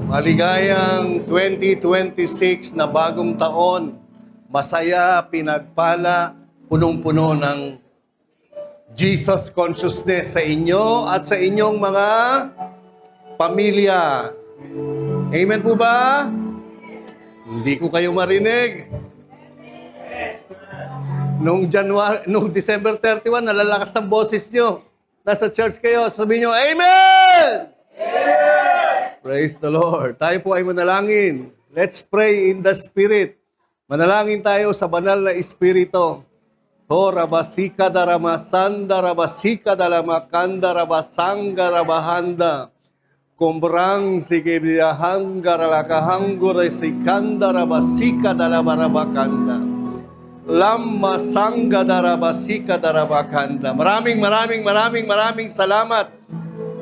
Maligayang 2026 na bagong taon. Masaya, pinagpala, punong-puno ng Jesus consciousness sa inyo at sa inyong mga pamilya. Amen po ba? Hindi ko kayo marinig. Noong December 31, nalalakas ng boses nyo. Nasa church kayo, sabihin nyo, Amen! Praise the Lord. Tayo po ay manalangin. Let's pray in the Spirit. Manalangin tayo sa banal na Espiritu. O rabasika daramasanda rabasika dalamakanda rabasanga rabahanda. Kumbrang sigidiyahanga ralakahanggo resikanda rabasika dalamarabakanda. Lamma sangga darabasika darabakanda. Maraming salamat.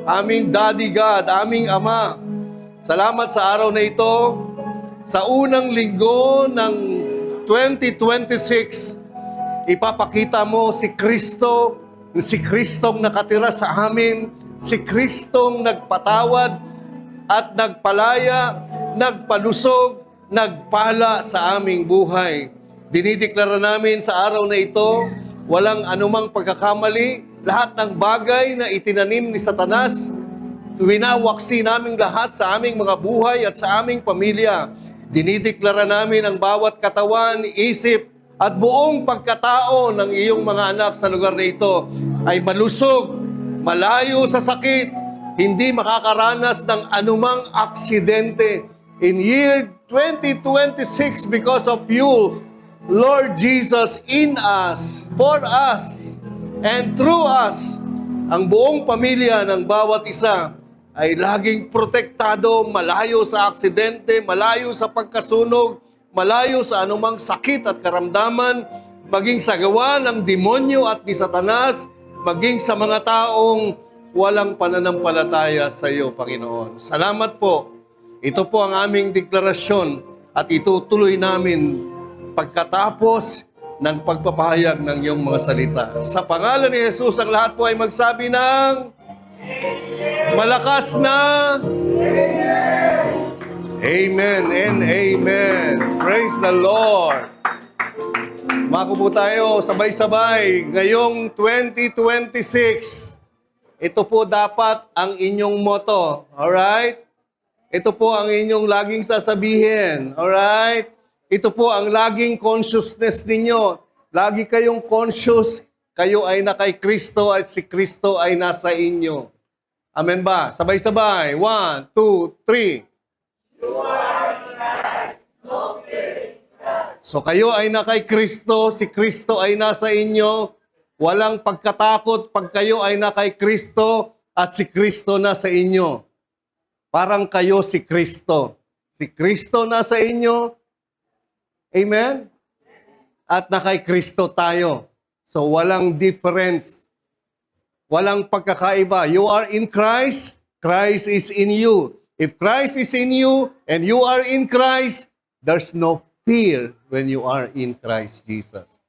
Aming Daddy God, aming Ama. Salamat sa araw na ito, sa unang linggo ng 2026, ipapakita mo si Kristong nakatira sa amin, si Kristong nagpatawad at nagpalaya, nagpalusog, nagpala sa aming buhay. Dinideklara namin sa araw na ito, walang anumang pagkakamali, lahat ng bagay na itinanim ni Satanas, winawaksi namin lahat sa aming mga buhay at sa aming pamilya. Dinideklara namin ang bawat katawan, isip, at buong pagkatao ng iyong mga anak sa lugar na ito ay malusog, malayo sa sakit, hindi makakaranas ng anumang aksidente. In year 2026, because of you, Lord Jesus, in us, for us, and through us, ang buong pamilya ng bawat isa ay laging protektado, malayo sa aksidente, malayo sa pagkasunog, malayo sa anumang sakit at karamdaman, maging sa gawa ng demonyo at ni Satanas, maging sa mga taong walang pananampalataya sa iyo, Panginoon. Salamat po. Ito po ang aming deklarasyon at itutuloy namin pagkatapos ng pagpapahayag ng iyong mga salita. Sa pangalan ni Jesus, ang lahat po ay magsabi ng malakas na Amen and Amen. Praise the Lord. Mako po tayo sabay-sabay ngayong 2026. Ito po dapat ang inyong motto. Alright? Ito po ang inyong laging sasabihin. Alright? Ito po ang laging consciousness ninyo. Lagi kayong conscious, kayo ay na kay Kristo at si Kristo ay nasa inyo. Amen ba? Sabay-sabay. 1, 2, 3. So kayo ay na kay Kristo, si Kristo ay nasa inyo. Walang pagkatakot pag kayo ay na kay Kristo at si Kristo nasa inyo. Parang kayo si Kristo. Si Kristo nasa inyo. Amen? At na kay Kristo tayo. So walang difference. Walang pagkakaiba. You are in Christ, Christ is in you. If Christ is in you and you are in Christ, there's no fear when you are in Christ Jesus.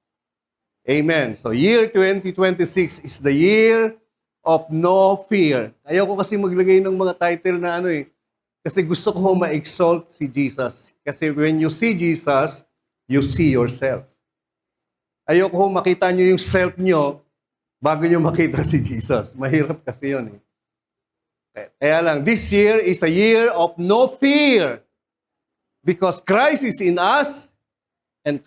Amen. So year 2026 is the year of no fear. Ayaw ko kasi maglagay ng mga title na kasi gusto ko ma-exalt si Jesus. Kasi when you see Jesus, you see yourself. Ayaw ko makita nyo yung self nyo bago nyo makita si Jesus. Mahirap kasi yun Kaya lang, this year is a year of no fear. Because Christ is in us, and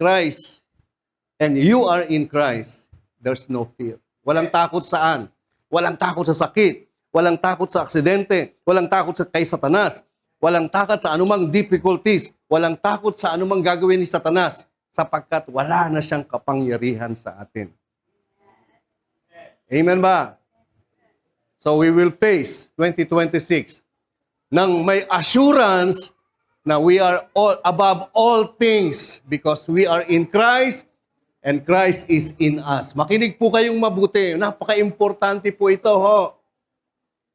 you are in Christ, there's no fear. Walang takot saan? Walang takot sa sakit. Walang takot sa aksidente. Walang takot kay Satanas. Walang takot sa anumang difficulties. Walang takot sa anumang gagawin ni Satanas. Sapagkat wala na siyang kapangyarihan sa atin. Amen ba? So we will face 2026 nang may assurance na we are all above all things because we are in Christ and Christ is in us. Makinig po kayong mabuti. Napaka-importante po ito, ho.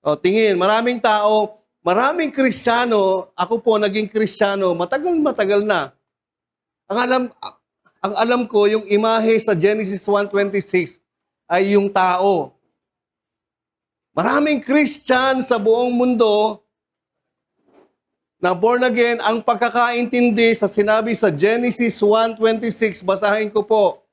O, tingin, maraming tao, maraming Kristiyano, ako po naging Kristiyano, matagal na. Ang alam ko, yung imahe sa Genesis 1:26 ay yung tao. Maraming Christian sa buong mundo na born again, ang pagkakaintindi sa sinabi sa Genesis 1:26, basahin ko po.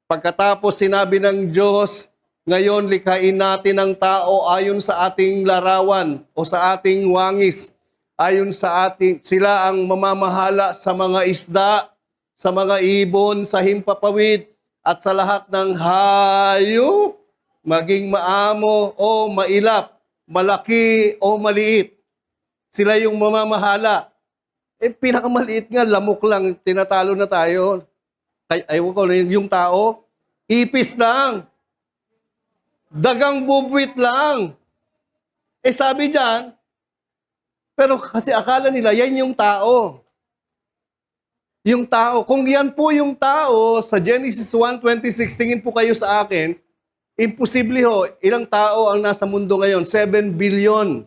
Pagkatapos sinabi ng Diyos, ngayon likhain natin ang tao ayon sa ating larawan o sa ating wangis. Ayon sa ating, sila ang mamamahala sa mga isda, sa mga ibon, sa himpapawid, at sa lahat ng hayop, maging maamo o mailap, malaki o maliit. Sila yung mamamahala. Pinakamaliit nga, lamok lang, tinatalo na tayo. Ayaw ko, yung tao, ipis lang. Dagang bubwit lang. Sabi dyan, pero kasi akala nila, yan yung tao. Yung tao. Kung yan po yung tao, sa Genesis 1:26, tingin po kayo sa akin, imposible ho, ilang tao ang nasa mundo ngayon? 7 billion.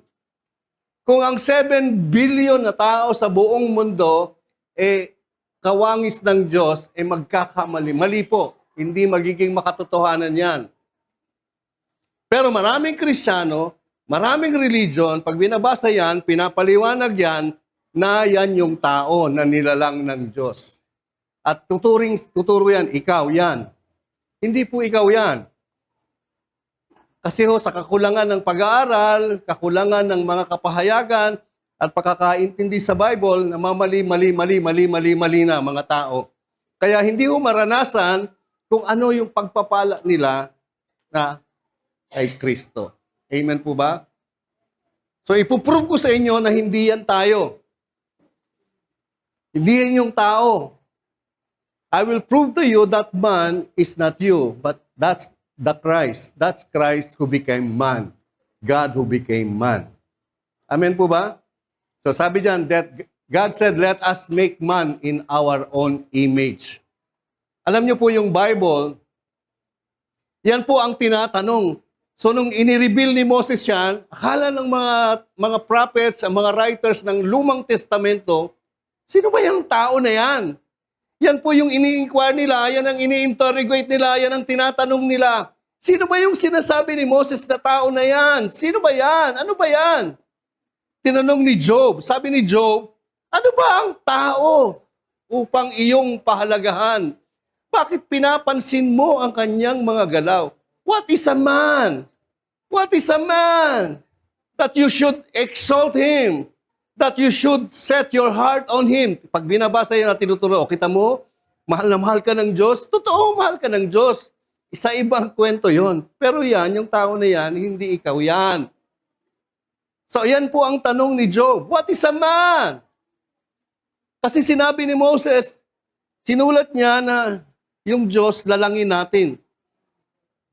Kung ang 7 billion na tao sa buong mundo, kawangis ng Diyos, magkakamali. Mali po. Hindi magiging makatotohanan yan. Pero maraming Kristiyano, maraming religion, pag binabasa yan, pinapaliwanag yan, na yan yung tao na nilalang ng Diyos. At tuturo yan, ikaw yan. Hindi po ikaw yan. Kasi sa kakulangan ng pag-aaral, kakulangan ng mga kapahayagan, at pagkakaintindi sa Bible, namamali na mga tao. Kaya hindi ho maranasan kung ano yung pagpapala nila na kay Kristo. Amen po ba? So ipuprove ko sa inyo na hindi yan tayo. Hindi yan yung tao. I will prove to you that man is not you, but that's the Christ. That's Christ who became man. God who became man. Amen po ba? So sabi diyan that God said, let us make man in our own image. Alam niyo po yung Bible, yan po ang tinatanong. So nung inireveal ni Moses yan, akala ng mga prophets, ang mga writers ng Lumang Testamento, sino ba yung tao na yan? Yan po yung ini-inquire nila, yan ang ini-interrogate nila, yan ang tinatanong nila. Sino ba yung sinasabi ni Moses na tao na yan? Sino ba yan? Ano ba yan? Tinanong ni Job, sabi ni Job, ano ba ang tao upang iyong pahalagahan? Bakit pinapansin mo ang kanyang mga galaw? What is a man? What is a man? That you should exalt him. That you should set your heart on him. Pag binabasa yan at tinuturo, kita mo, mahal na mahal ka ng Diyos. Totoo, mahal ka ng Diyos. Isa ibang kwento yon. Pero yan, yung tao na yan, hindi ikaw yan. So yan po ang tanong ni Job. What is a man? Kasi sinabi ni Moses, sinulat niya na yung Diyos, lalangin natin.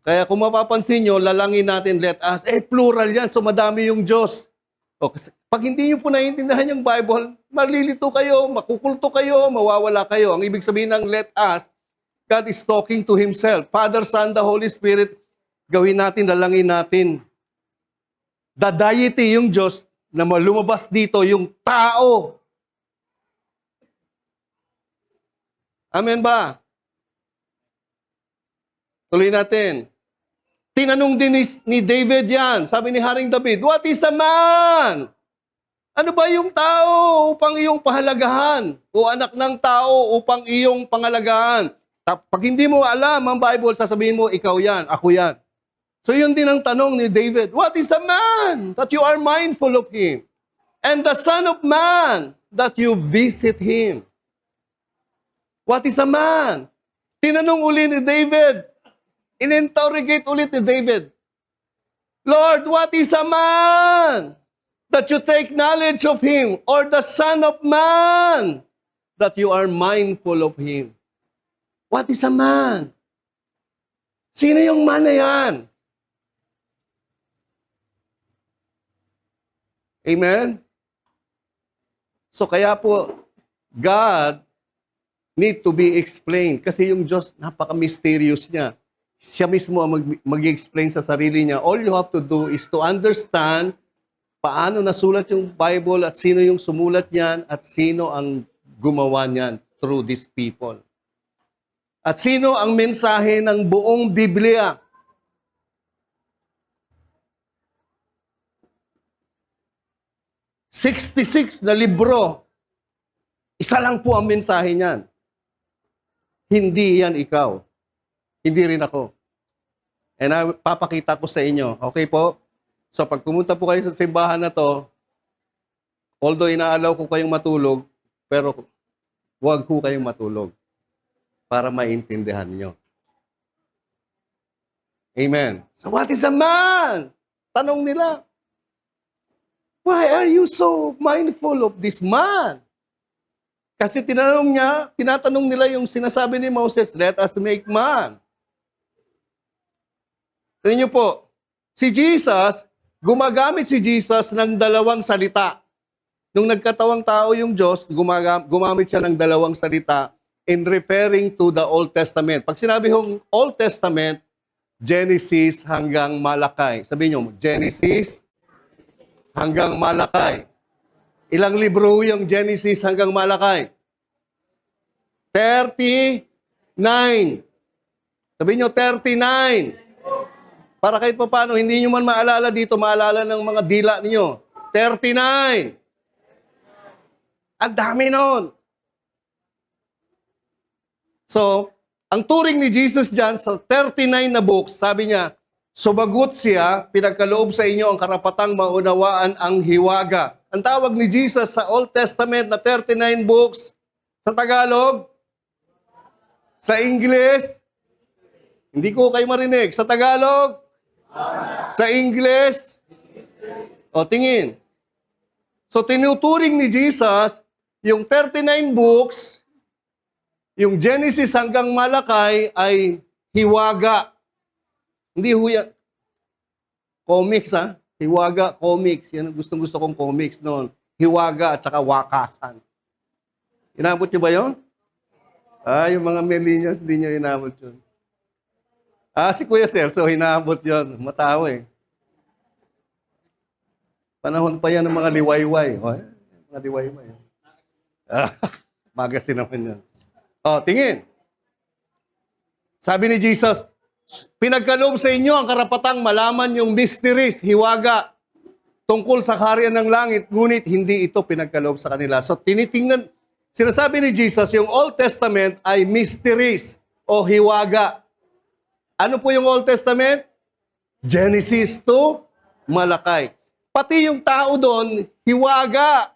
Kaya kung mapapansin nyo, lalangin natin, let us. Plural yan, so madami yung Diyos. O, pag hindi nyo po naiintindihan yung Bible, malilito kayo, makukulto kayo, mawawala kayo. Ang ibig sabihin ng let us, God is talking to Himself. Father, Son, the Holy Spirit, gawin natin, lalangin natin. The deity, yung Diyos, na lumabas dito, yung tao. Amen ba? Tuloy natin. Tinanong din ni David yan. Sabi ni Haring David, what is a man? Ano ba yung tao upang iyong pahalagahan? O anak ng tao upang iyong pangalagahan? Pag hindi mo alam ang Bible, sasabihin mo, ikaw yan, ako yan. So yun din ang tanong ni David, what is a man that you are mindful of him? And the son of man that you visit him? What is a man? Tinanong uli ni David, in-interrogate ulit ni David, Lord, what is a man that you take knowledge of him? Or the son of man that you are mindful of him? What is a man? Sino yung man na yan? Amen? So kaya po, God need to be explained kasi yung Diyos, napaka-mysterious niya. Siya mismo ang mag-explain sa sarili niya. All you have to do is to understand paano nasulat yung Bible at sino yung sumulat niyan at sino ang gumawa niyan through these people. At sino ang mensahe ng buong Biblia. 66 na libro. Isa lang po ang mensahe niyan. Hindi yan ikaw. Hindi rin ako. And papakita ko sa inyo. Okay po? So pag pumunta po kayo sa simbahan na to, although inaalaw ko kayong matulog, pero huwag po kayong matulog para maintindihan nyo. Amen. So what is a man? Tanong nila. Why are you so mindful of this man? Kasi tinatanong nila yung sinasabi ni Moses, let us make man. Tingnan niyo po, gumagamit si Jesus ng dalawang salita. Nung nagkatawang tao yung Diyos, gumamit siya ng dalawang salita in referring to the Old Testament. Pag sinabi hong Old Testament, Genesis hanggang Malakay. Sabihin niyo, Genesis hanggang Malakay. Ilang libro yung Genesis hanggang Malakay? 39. Sabihin niyo, 39. Para kahit pa paano, hindi nyo man maalala dito, maalala ng mga dila niyo. 39. Ang dami nun. So, ang turing ni Jesus dyan sa 39 na books, sabi niya, subagot siya, pinagkaloob sa inyo ang karapatang maunawaan ang hiwaga. Ang tawag ni Jesus sa Old Testament na 39 books, sa Tagalog, sa English, hindi ko kayo marinig, sa Tagalog, sa English, o tingin. So tinuturing ni Jesus, yung 39 books, yung Genesis hanggang Malakay ay hiwaga. Hindi huya. Comics, ha? Hiwaga, comics. Yan ang gustong-gusto kong comics noon. Hiwaga at saka wakasan. Inabot niyo ba yun? Yung mga millennials, hindi niyo inabot yun. Si Kuya Serso, hinabot yun. Matawa eh. Panahon pa yan ng mga liwayway. Mga liwayway. Magasin naman yan. Tingin. Sabi ni Jesus, pinagkaloob sa inyo ang karapatang malaman yung mysteries, hiwaga, tungkol sa kaharian ng langit, ngunit hindi ito pinagkaloob sa kanila. So tinitingnan, sinasabi ni Jesus, yung Old Testament ay mysteries o hiwaga. Ano po yung Old Testament? Genesis to Malakay. Pati yung tao doon, hiwaga.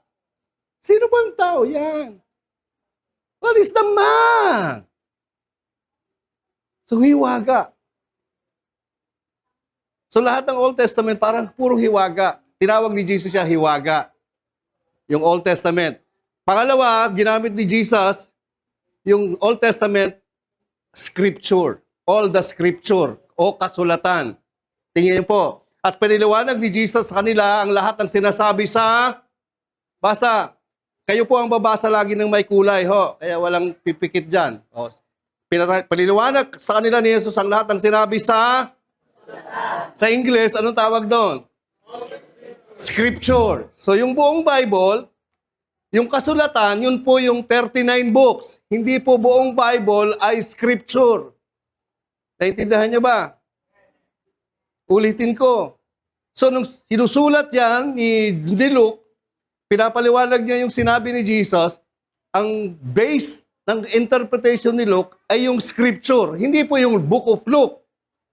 Sino bang tao yan? What is the man? So, hiwaga. So, lahat ng Old Testament parang puro hiwaga. Tinawag ni Jesus siya hiwaga. Yung Old Testament. Pangalawa, ginamit ni Jesus yung Old Testament scripture. All the scripture o kasulatan. Tingnan niyo po. At piniliwanag ni Jesus sa kanila ang lahat ng sinasabi sa basa. Kayo po ang babasa lagi ng may kulay, ho. Kaya walang pipikit dyan. Piniliwanag sa kanila ni Jesus ang lahat ng sinabi sa English, anong tawag doon? Scripture. So yung buong Bible, yung kasulatan, yun po yung 39 books. Hindi po buong Bible ay scripture. Naintindihan niyo ba? Ulitin ko. So, nung sinusulat yan ni Luke, pinapaliwanag niya yung sinabi ni Jesus, ang base ng interpretation ni Luke ay yung scripture. Hindi po yung book of Luke,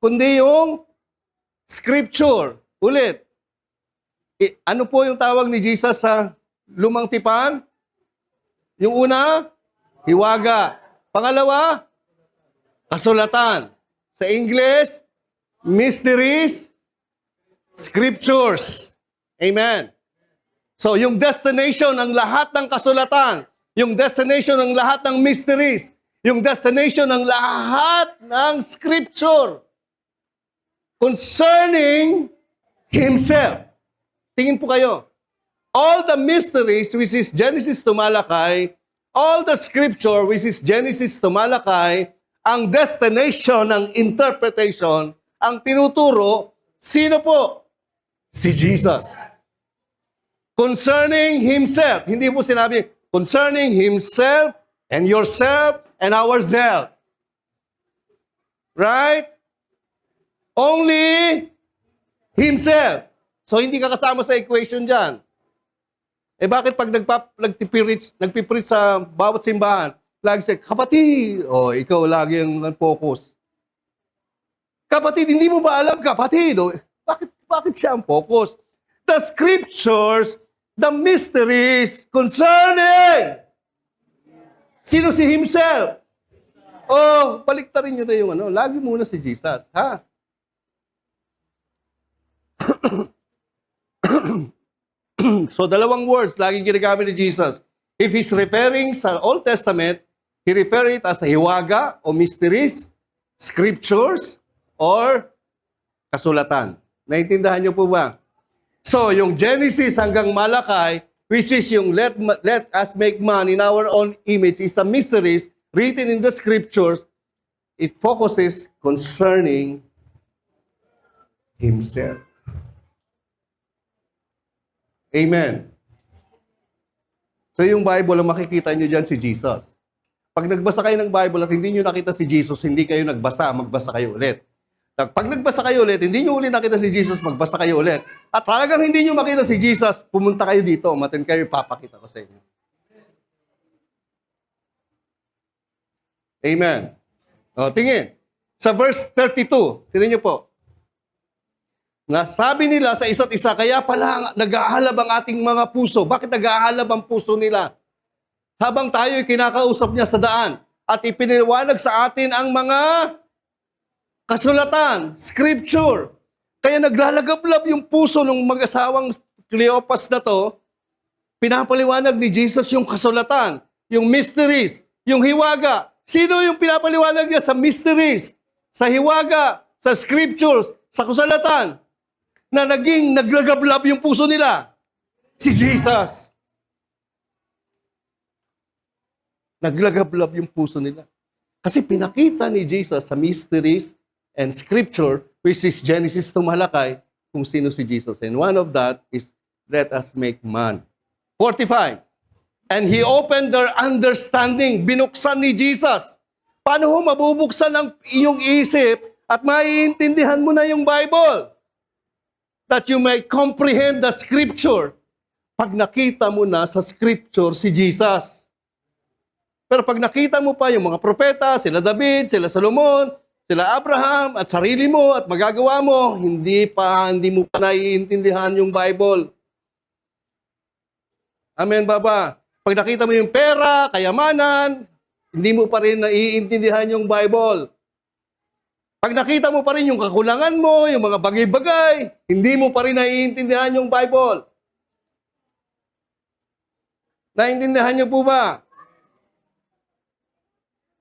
kundi yung scripture. Ulit. Ano po yung tawag ni Jesus sa lumang tipan? Yung una, hiwaga. Pangalawa, kasulatan. Sa English, mysteries, scriptures. Amen. So, yung destination ng lahat ng kasulatan, yung destination ng lahat ng mysteries, yung destination ng lahat ng scripture concerning Himself. Tingin po kayo. All the mysteries, which is Genesis to Malakay, all the scripture, which is Genesis to Malakay, ang destination ng interpretation, ang tinuturo, sino po? Si Jesus. Concerning Himself. Hindi po sinabi, concerning Himself and yourself and ourselves. Right? Only Himself. So, hindi ka kasama sa equation dyan. Eh bakit pag nagpipreach sa bawat simbahan, lagi siya, kapatid, ikaw lagi ang focus. Kapatid, hindi mo ba alam, kapatid? Bakit siya ang focus? The scriptures, the mysteries concerning. Sino si himself? Baliktarin nyo na yung lagi muna si Jesus, ha? So, dalawang words laging ginagamit ni Jesus. If he's referring sa Old Testament, he refer it as hiwaga o mysteries, scriptures, or kasulatan. Naintindihan niyo po ba? So, yung Genesis hanggang Malakay, which is yung let us make man in our own image, is a mysteries written in the scriptures. It focuses concerning himself. Amen. So yung Bible, ang makikita nyo dyan si Jesus. Pag nagbasa kayo ng Bible at hindi nyo nakita si Jesus, hindi kayo nagbasa, magbasa kayo ulit. Pag nagbasa kayo ulit, hindi nyo ulit nakita si Jesus, magbasa kayo ulit. At talagang hindi nyo makita si Jesus, pumunta kayo dito, umatin kayo, papakita ko sa inyo. Amen. Tingin. Sa verse 32, tingnan nyo po. Nasabi nila sa isa't isa, kaya pala nag-aalab ang ating mga puso. Bakit nag-aalab ang puso nila? Habang tayo'y kinakausap niya sa daan at ipiniliwanag sa atin ang mga kasulatan, scripture. Kaya naglalagablab yung puso ng mag-asawang Cleopas na to, pinapaliwanag ni Jesus yung kasulatan, yung mysteries, yung hiwaga. Sino yung pinapaliwanag niya sa mysteries, sa hiwaga, sa scriptures, sa kasulatan? Na naging naglagablab yung puso nila. Si Jesus. Naglagablab yung puso nila. Kasi pinakita ni Jesus sa mysteries and scripture, which is Genesis to Malakay, kung sino si Jesus. And one of that is, let us make man. 45. And he opened their understanding. Binuksan ni Jesus. Paano ho mabubuksan ang iyong isip at maiintindihan mo na yung Bible? That you may comprehend the scripture. Pag nakita mo na sa scripture si Jesus. Pero pag nakita mo pa yung mga propeta, sila David, sila Solomon, sila Abraham, at sarili mo, at magagawa mo, hindi mo pa naiintindihan yung Bible. Amen, Baba? Pag nakita mo yung pera, kayamanan, hindi mo pa rin naiintindihan yung Bible. Pag nakita mo pa rin yung kakulangan mo, yung mga bagay-bagay, hindi mo pa rin naiintindihan yung Bible. Naiintindihan niyo po ba?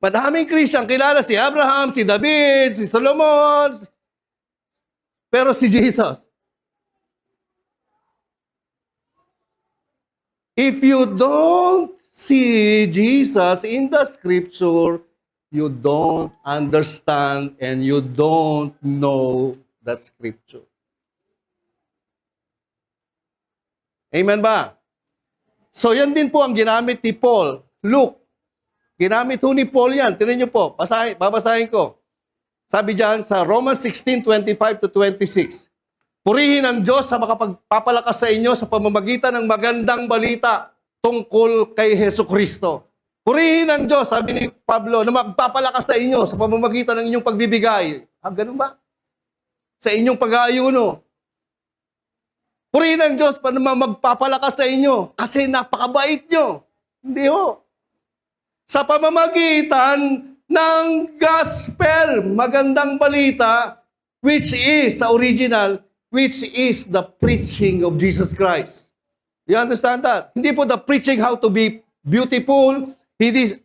Madaming Christian, kilala si Abraham, si David, si Solomon, pero si Jesus. If you don't see Jesus in the scripture, you don't understand and you don't know the scripture. Amen ba? So yan din po ang ginamit ni Paul. Luke, ginamit po ni Paul yan. Tingnan niyo po, babasahin ko. Sabi diyan sa Romans 16:25-26. Purihin ang Diyos sa makapagpapalakas sa inyo sa pamamagitan ng magandang balita tungkol kay Hesukristo. Purihin ang Diyos, sabi ni Pablo, na magpapalakas sa inyo sa pamamagitan ng inyong pagbibigay. Ganun ba? Sa inyong pag-aayuno. Purihin ang Diyos para magpapalakas sa inyo kasi napakabait nyo. Hindi ho. Sa pamamagitan ng gospel, magandang balita, which is, sa original, which is the preaching of Jesus Christ. You understand that? Hindi po the preaching how to be beautiful, hindi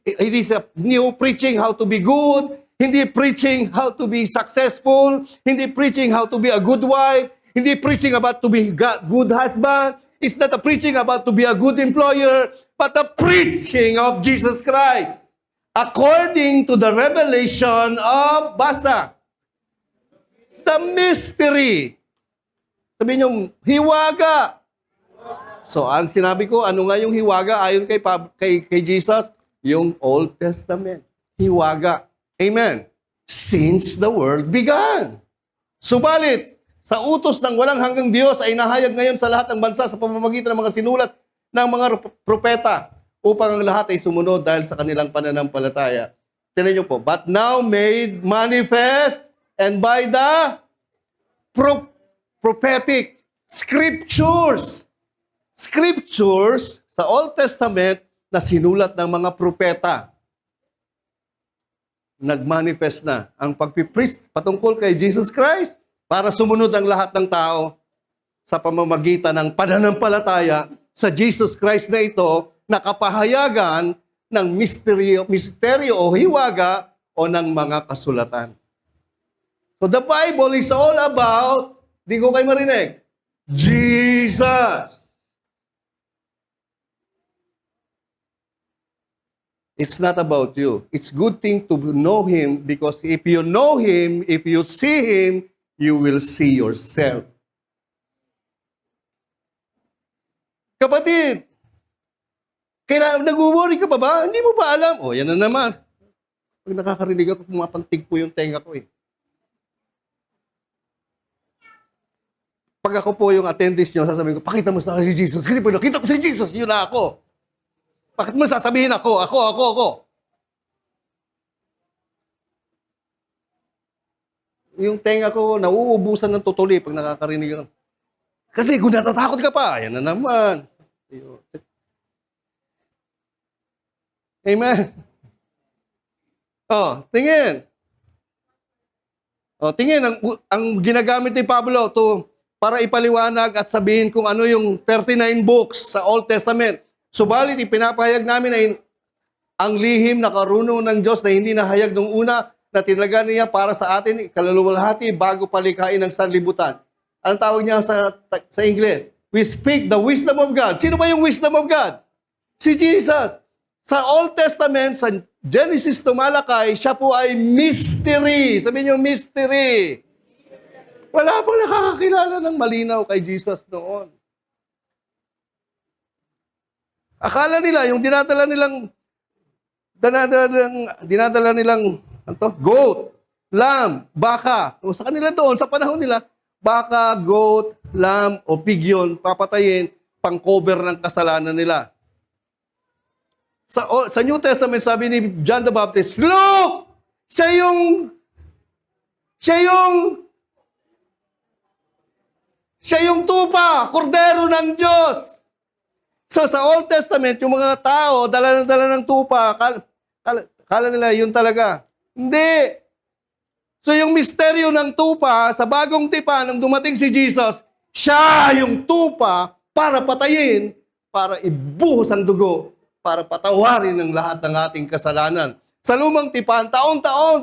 preaching how to be good, hindi preaching how to be successful, hindi preaching how to be a good wife, hindi preaching about to be a good husband. It's not a preaching about to be a good employer, but the preaching of Jesus Christ according to the revelation of Basa. The mystery. Sabihin niyo, hiwaga. So, ang sinabi ko, ano nga yung hiwaga ayon kay Jesus? Yung Old Testament. Hiwaga. Amen. Since the world began. Subalit, sa utos ng walang hanggang Diyos ay nahayag ngayon sa lahat ng bansa sa pamamagitan ng mga sinulat ng mga propeta upang ang lahat ay sumunod dahil sa kanilang pananampalataya. Tingnan niyo po, but now made manifest and by the prophetic scriptures. Scriptures sa Old Testament na sinulat ng mga propeta. Nagmanifest na ang pagpipreach patungkol kay Jesus Christ para sumunod ang lahat ng tao sa pamamagitan ng pananampalataya sa Jesus Christ na ito na kapahayagan ng misteryo o hiwaga o ng mga kasulatan. So the Bible is all about, di ko kayo marinig, Jesus. It's not about you. It's good thing to know Him because if you know Him, if you see Him, you will see yourself. Kapatid, nag-worry ka pa ba? Hindi mo ba alam? O, yan na naman. Pag nakakarinig ako, pumapantig po yung tenga ko eh. Pag ako po yung attendance nyo, sasabihin ko, pakita mo sa akin si Jesus. Kasi pag nakita ko si Jesus, yun na ako. Bakit mo sasabihin ako? Yung tenga ko, nauubusan ng tutuli pag nakakarinig ako. Kasi kung natatakot ka pa, yan na naman. Amen. Oh, tingin. Oh, tingin, ang ginagamit ni Pablo para ipaliwanag at sabihin kung ano yung 39 books sa Old Testament. Subalit, ipinapahayag namin na ang lihim na karunong ng Diyos na hindi nahayag nung una na tinalaga niya para sa atin, kaluluwalhati bago palikhain ng sanlibutan. Anong tawag niya sa English? We speak the wisdom of God. Sino ba yung wisdom of God? Si Jesus. Sa Old Testament, sa Genesis to Malakay, siya po ay mystery. Sabihin niyo, mystery. Wala pang nakakakilala ng malinaw kay Jesus noon. Akala nila, yung dinadala nilang goat, lamb, baka. O sa kanila doon, sa panahon nila, baka, goat, lamb, o pig yun, papatayin, pang-cover ng kasalanan nila. Sa New Testament, sabi ni John the Baptist, look! Siya yung tupa, kordero ng Diyos. So sa Old Testament, yung mga tao, dala ng tupa, kala nila yun talaga. Hindi. So yung misteryo ng tupa, sa bagong tipan, nang dumating si Jesus, siya yung tupa para patayin, para ibuhos ang dugo, para patawarin ang lahat ng ating kasalanan. Sa lumang tipan, taon-taon,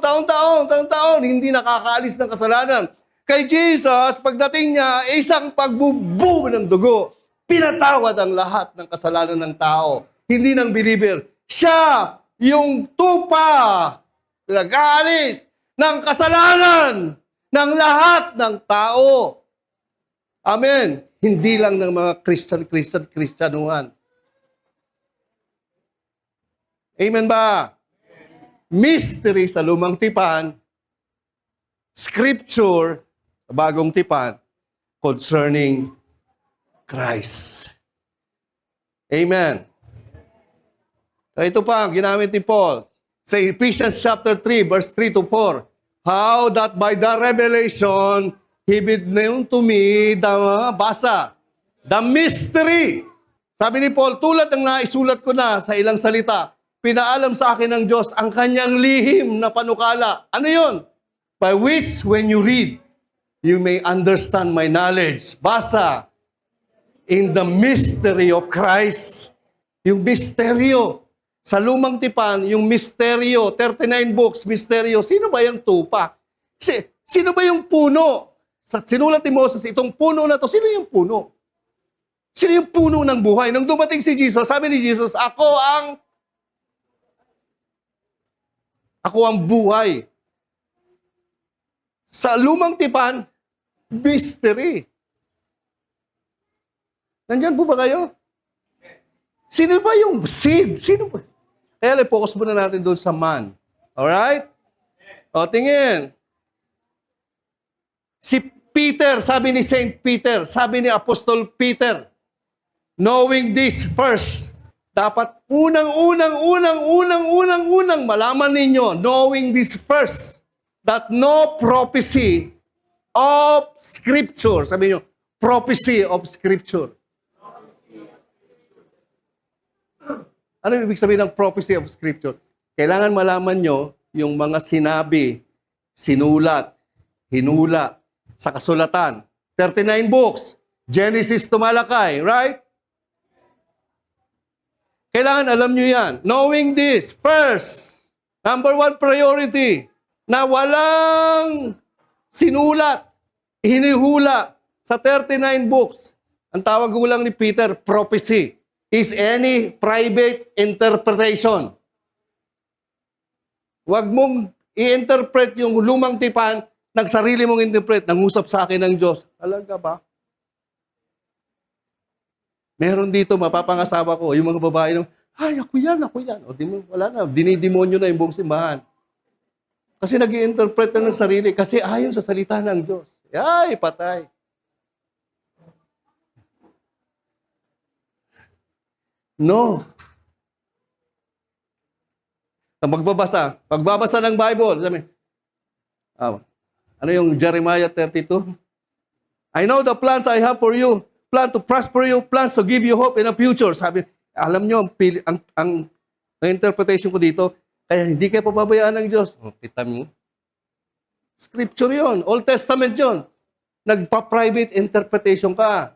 hindi nakakaalis ng kasalanan. Kay Jesus, pagdating niya, isang pagbubuo ng dugo. Pinatawad ang lahat ng kasalanan ng tao. Hindi ng believer. Siya, yung tupa, nag-aalis ng kasalanan ng lahat ng tao. Amen. Hindi lang ng mga Kristyanuhan. Amen ba? Mystery sa lumang tipan, scripture sa bagong tipan concerning Christ. Amen. So ito pa, ginamit ni Paul sa Ephesians chapter 3, verse 3 to 4. How that by the revelation, He made known to me the mystery. Sabi ni Paul, tulad ng naisulat ko na sa ilang salita, pinaalam sa akin ng Diyos ang kanyang lihim na panukala. Ano yun? By which, when you read, you may understand my knowledge. Basa. In the mystery of Christ. Yung misteryo. Sa lumang tipan, yung misteryo, 39 books, misteryo. Sino ba yung tupa? Sino ba yung puno? Sinulat ni Moses, itong puno na to, sino yung puno? Sino yung puno ng buhay? Nung dumating si Jesus, sabi ni Jesus, ako ang buhay. Sa lumang tipan, mystery. Nandyan po ba kayo? Sino ba yung seed? Sino ba? Kaya focus muna natin doon sa man. Alright? O, tingin. Si Peter, sabi ni Saint Peter, sabi ni Apostol Peter, Knowing this first. Dapat unang malaman ninyo, knowing this first, that no prophecy of Scripture, sabi nyo, prophecy of Scripture. Ano ibig sabihin ng prophecy of Scripture? Kailangan malaman nyo yung mga sinabi, sinulat, hinula sa kasulatan. 39 books, Genesis to Malachi, right? Kailangan alam nyo yan. Knowing this, first, number one priority, na walang sinulat, hinihula sa 39 books. Ang tawag lang ni Peter, prophecy, is any private interpretation. Huwag mong i-interpret yung lumang tipan, nagsarili mong interpret, nangusap sa akin ng Diyos. Talaga ba? Meron dito, mapapangasawa ko, yung mga babae nung, ay, ako yan. O, wala na, dinidemonyo na yung buong simbahan. Kasi nag-i-interpret na ng sarili, kasi ayon sa salita ng Diyos. Ay, patay. No. Pagbabasa ng Bible, sabi, ano yung Jeremiah 32? I know the plans I have for you, plan to prosper you, plans to give you hope in the future. Sabi, alam nyo, ang interpretation ko dito, kaya hindi kayo pababayaan ng Diyos. Kita mo? Scripture yon, Old Testament yon. Nagpa-private interpretation ka.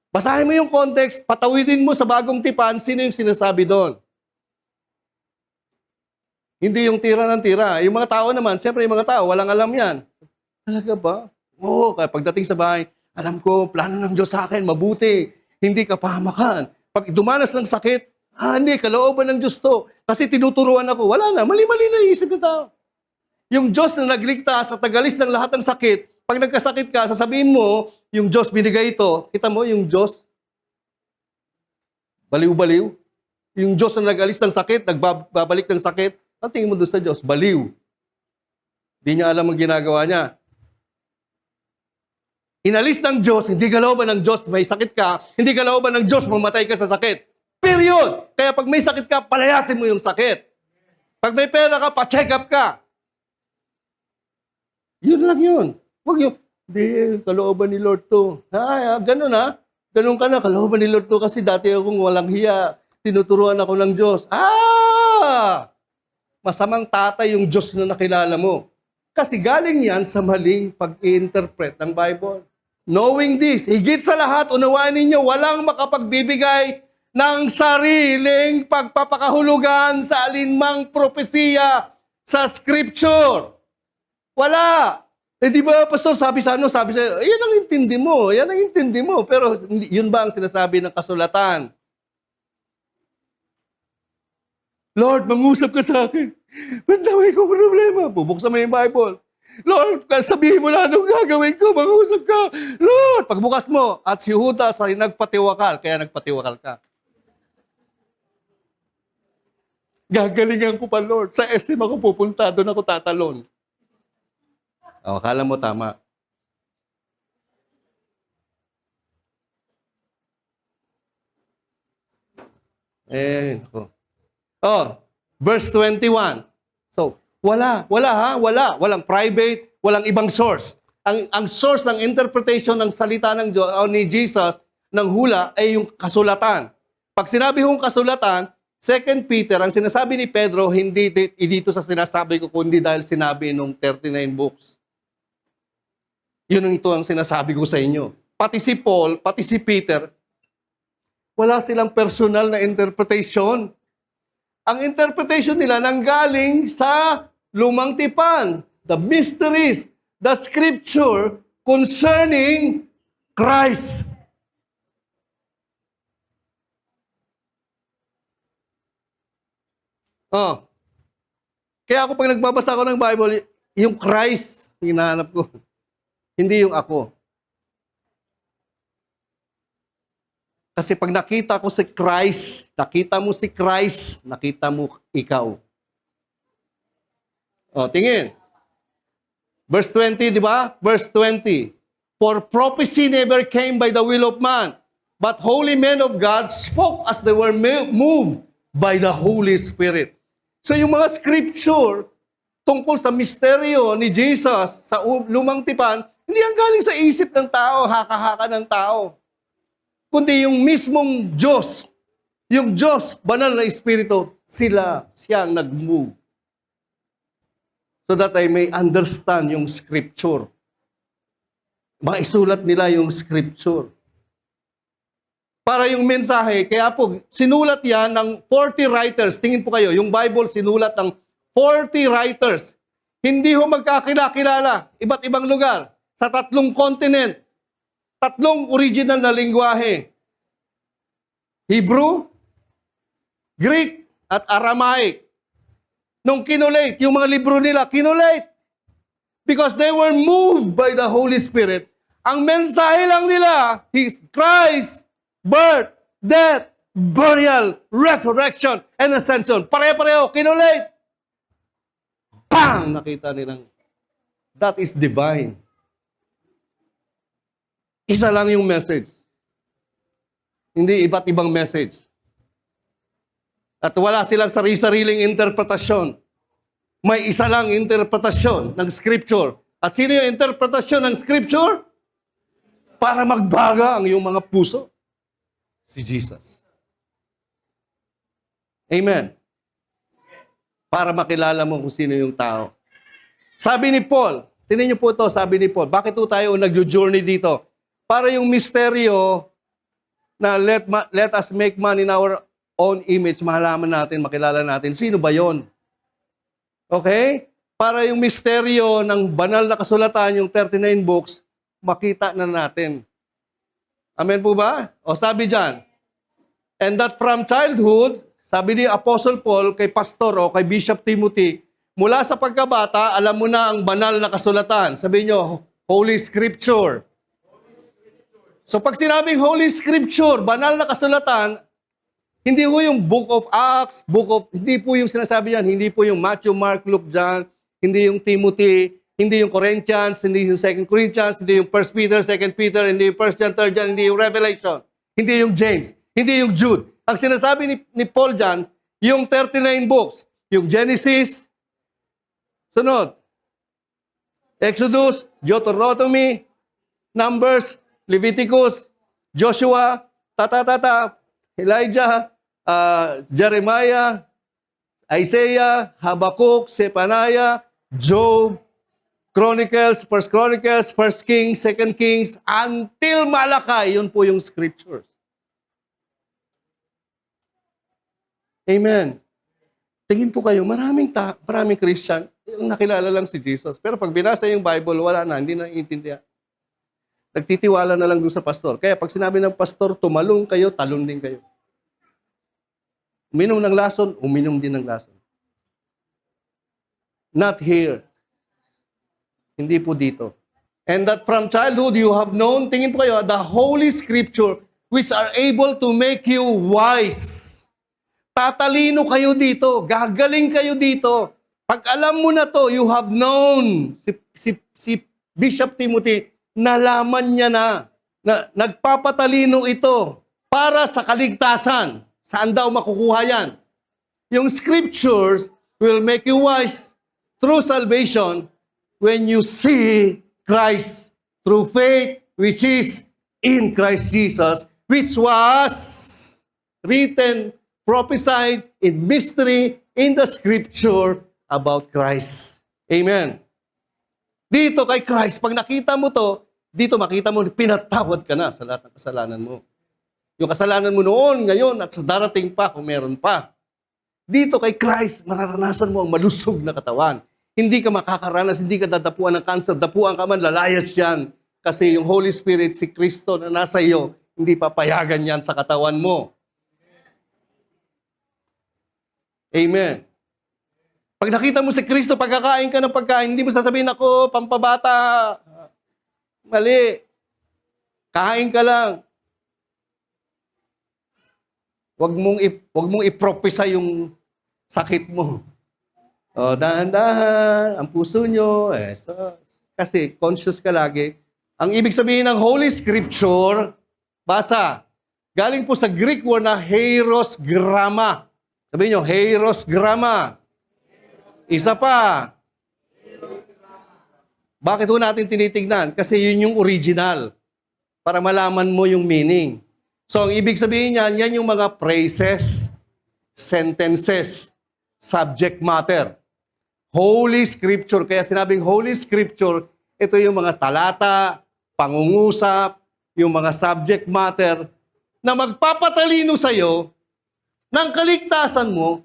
Basahin mo yung context, patawidin mo sa bagong tipan, sino yung sinasabi doon. Hindi yung tira ng tira. Yung mga tao naman, siyempre yung mga tao, walang alam yan. Talaga ba? Oo, kaya pagdating sa bahay, alam ko, plano ng Diyos sa akin, mabuti. Hindi ka pahamakan. Pag dumanas ng sakit, hindi, kalooban ng Diyos to. Kasi tinuturuan ako. Wala na, mali-mali na isip ng tao. Yung Diyos na nagligtas at tagalis ng lahat ng sakit, pag nagkasakit ka, sasabihin mo, yung Diyos binigay ito. Kita mo, yung Diyos, baliw-baliw. Yung Diyos na nag-alis ng sakit, nagbabalik ng sakit, ang tingin mo doon sa Diyos, baliw. Hindi niya alam ang ginagawa niya. Inalis ng Diyos, hindi kalooban ng Diyos, may sakit ka, hindi kalooban ng Diyos, mamatay ka sa sakit. Period! Kaya pag may sakit ka, palayasin mo yung sakit. Pag may pera ka, pa-check up ka. Yun lang yun. Huwag yung, hindi, kalooban ni Lord to. Ganun ha. Ganun ka na, kalooban ni Lord to kasi dati akong walang hiya. Tinuturuan ako ng Diyos. Masamang tatay yung Diyos na nakilala mo. Kasi galing yan sa maling pag-i-interpret ng Bible. Knowing this, higit sa lahat, unawain ninyo, walang makapagbibigay ng sariling pagpapakahulugan sa alinmang propesiya sa Scripture. Wala. Di ba, Pastor, sabi sa yan ang intindi mo. Pero yun ba ang sinasabi ng kasulatan? Lord, mangusap ka sa akin. Bandawin ko problema. Bubuksan mo yung Bible. Lord, sabihin mo na anong gagawin ko. Mangusap ka. Lord, pagbukas mo. At si Judas ay nagpatiwakal. Kaya nagpatiwakal ka. Gagalingan ko pa, Lord. Sa SM ako pupunta. Doon ako tatalon. Akala mo tama. Ako. Verse 21. So, wala. Walang private, walang ibang source. Ang source ng interpretation ng salita ng Diyos o ni Jesus ng hula ay yung kasulatan. Pag sinabi kong kasulatan, 2 Peter, ang sinasabi ni Pedro, hindi dito sa sinasabi ko, kundi dahil sinabi nung 39 books. Yun ang sinasabi ko sa inyo. Pati si Paul, pati si Peter, wala silang personal na interpretation. Ang interpretation nila nanggaling sa lumang tipan. The mysteries, the Scripture concerning Christ. Kaya ako pag nagbabasa ako ng Bible, yung Christ, hinahanap ko. Hindi yung ako. Kasi pag nakita ko si Christ, nakita mo si Christ, nakita mo ikaw. Tingin. Verse 20, di ba? Verse 20. For prophecy never came by the will of man, but holy men of God spoke as they were moved by the Holy Spirit. So yung mga scripture tungkol sa misteryo ni Jesus sa lumang tipan, hindi ang galing sa isip ng tao, haka-haka ng tao. Kundi yung mismong Diyos, yung Diyos, banal na Espiritu, siya ang nag-move. So that I may understand yung scripture. Maisulat nila yung scripture. Para yung mensahe, kaya po, sinulat yan ng 40 writers. Tingin po kayo, yung Bible sinulat ng 40 writers. Hindi ho magkakilala, iba't ibang lugar, sa 3 continent, 3 original na lingwahe. Hebrew, Greek, at Aramaic. Nung kinulate, yung mga libro nila, kinulate. Because they were moved by the Holy Spirit. Ang mensahe lang nila is Christ, birth, death, burial, resurrection, and ascension. Pare-pareho, kinulate. Bang! Nakita nilang, that is divine. Isa lang yung message. Hindi iba't ibang message. At wala silang sarili-sariling interpretasyon. May isa lang interpretasyon ng Scripture. At sino yung interpretasyon ng Scripture? Para magbaga ang iyong mga puso. Si Jesus. Amen. Para makilala mo kung sino yung tao. Sabi ni Paul, tinan niyo po ito, sabi ni Paul, bakit po tayo nag-journey dito? Para yung misteryo na let us make man in our own image, mahalaman natin, makilala natin, sino ba yon? Okay? Para yung misteryo ng banal na kasulatan, yung 39 books, makita na natin. Amen po ba? O sabi dyan, and that from childhood, sabi ni Apostle Paul kay Pastor o kay Bishop Timothy, mula sa pagkabata, alam mo na ang banal na kasulatan. Sabi nyo, Holy Scripture. So pag sinabing Holy Scripture, banal na kasulatan, hindi po yung Book of Acts, hindi po yung sinasabi yan, hindi po yung Matthew, Mark, Luke, John, hindi yung Timothy, hindi yung Corinthians, hindi yung 2 Corinthians, hindi yung 1 Peter, 2 Peter, hindi yung 1 John, 3 John, hindi yung Revelation, hindi yung James, hindi yung Jude. Ang sinasabi ni Paul dyan, yung 39 books, yung Genesis, sunod, Exodus, Deuteronomy, Numbers, Leviticus, Joshua, Elijah, Jeremiah, Isaiah, Habakkuk, Zephaniah, Job, Chronicles, First Kings, Second Kings, until Malakay, yun po yung scriptures. Amen. Tingin po kayo, maraming Christian, yung nakilala lang si Jesus. Pero pag binasa yung Bible, wala na, hindi na iintindihan. Nagtitiwala na lang doon sa pastor. Kaya pag sinabi ng pastor, tumalong kayo, talon din kayo. Uminom ng lason, uminom din ng lason. Not here. Hindi po dito. And that from childhood you have known, tingin po kayo, the Holy Scripture, which are able to make you wise. Tatalino kayo dito. Gagaling kayo dito. Pag alam mo na to, you have known. Si Bishop Timothy, nalaman niya na nagpapatalino ito para sa kaligtasan. Saan daw makukuha yan? Yung scriptures will make you wise through salvation when you see Christ through faith, which is in Christ Jesus, which was written, prophesied in mystery in the scripture about Christ. Amen. Dito kay Christ, pag nakita mo to, dito makita mo, pinatawad ka na sa lahat ng kasalanan mo. Yung kasalanan mo noon, ngayon, at sa darating pa, kung meron pa. Dito kay Christ, mararanasan mo ang malusog na katawan. Hindi ka makakaranas, hindi ka dadapuan ng cancer, dapuan ka man, lalayas yan. Kasi yung Holy Spirit, si Kristo na nasa iyo, hindi papayagan yan sa katawan mo. Amen. Pag nakita mo si Kristo, pagkakain ka ng pagkain, hindi mo sasabihin, ako, pampabata. Mali. Kain ka lang. Huwag mong i-prophesy yung sakit mo. O, dahan-dahan, ang puso nyo. Kasi conscious ka lagi, Ang ibig sabihin ng Holy Scripture, basa, galing po sa Greek word na hieros gramma. Sabihin nyo, hieros gramma. Isa pa. Bakit po natin tinitignan? Kasi yun yung original. Para malaman mo yung meaning. So, ang ibig sabihin niyan, yan yung mga phrases, sentences, subject matter. Holy Scripture. Kaya sinabing Holy Scripture, ito yung mga talata, pangungusap, yung mga subject matter na magpapatalino sa'yo ng kaligtasan mo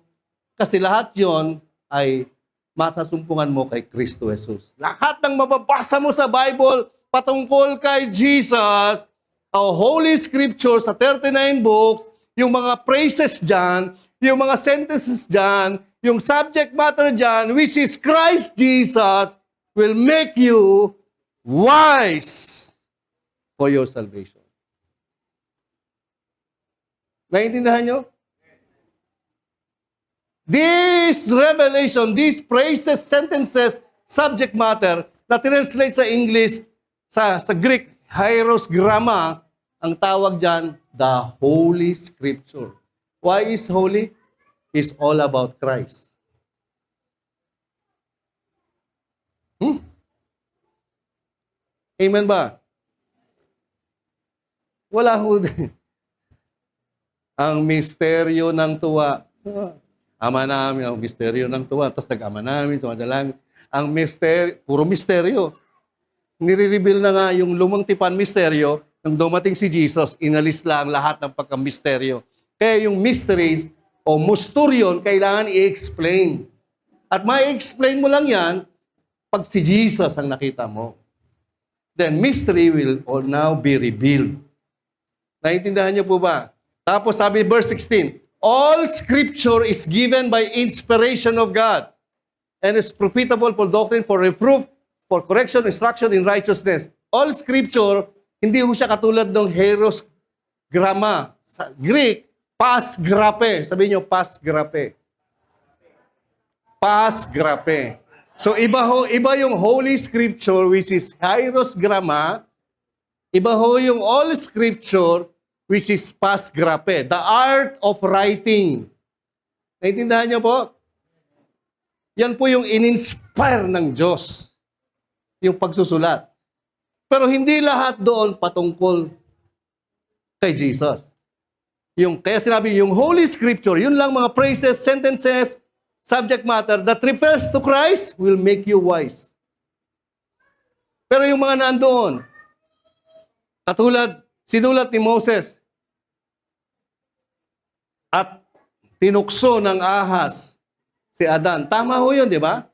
kasi lahat yon ay masasumpungan mo kay Kristo Jesus. Lahat ng mababasa mo sa Bible patungkol kay Jesus, ang Holy Scripture sa 39 books, yung mga phrases dyan, yung mga sentences dyan, yung subject matter dyan, which is Christ Jesus, will make you wise for your salvation. Naiintindihan nyo? This revelation, these phrases, sentences, subject matter, na translate sa English, sa Greek, hieros gramma, ang tawag dyan, the Holy Scripture. Why is holy? It's all about Christ. Amen ba? Wala ho din. Ang misteryo ng tuwa. Ama namin, ang misteryo ng tuwa. Tapos nag-ama namin, tumadalangin. Ang misteryo, puro misteryo. Nire-reveal na nga yung lumang tipan misteryo, nung dumating si Jesus, inalis lang lahat ng pagka-misteryo. Kaya yung mysteries o musturyon, kailangan i-explain. At ma-explain mo lang yan pag si Jesus ang nakita mo. Then mystery will now be revealed. Naintindihan niyo po ba? Tapos sabi verse 16, all scripture is given by inspiration of God and is profitable for doctrine, for reproof, for correction, instruction in righteousness. All scripture, hindi ho siya katulad ng hieros gramma. Sa Greek, pas grape. Sabihin niyo, pas grape. Pas grape. So iba yung Holy Scripture which is hieros gramma, iba ho yung all Scripture which is pas grape, the art of writing. Naintindihan niyo po? Yan po yung in-inspire ng Diyos, yung pagsusulat. Pero hindi lahat doon patungkol kay Jesus. Kaya sinabi, yung Holy Scripture, yun lang mga phrases, sentences, subject matter that refers to Christ will make you wise. Pero yung mga nandoon, katulad, sinulat ni Moses, at tinukso ng ahas si Adan. Tama ho yun, di ba?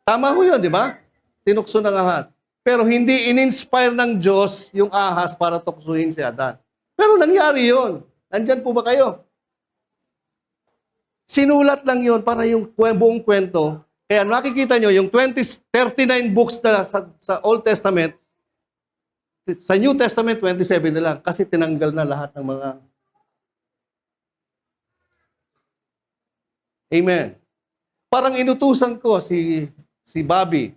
Tama ho yun, di ba? Tinukso ng ahas. Pero hindi in-inspire ng Diyos yung ahas para tuksuhin si Adan. Pero nangyari yun. Nandyan po ba kayo? Sinulat lang yun para yung buong kwento. Kaya makikita nyo, yung 39 books na sa Old Testament, sa New Testament, 27 na lang. Kasi tinanggal na lahat ng mga... Amen. Parang inutusan ko si Bobby,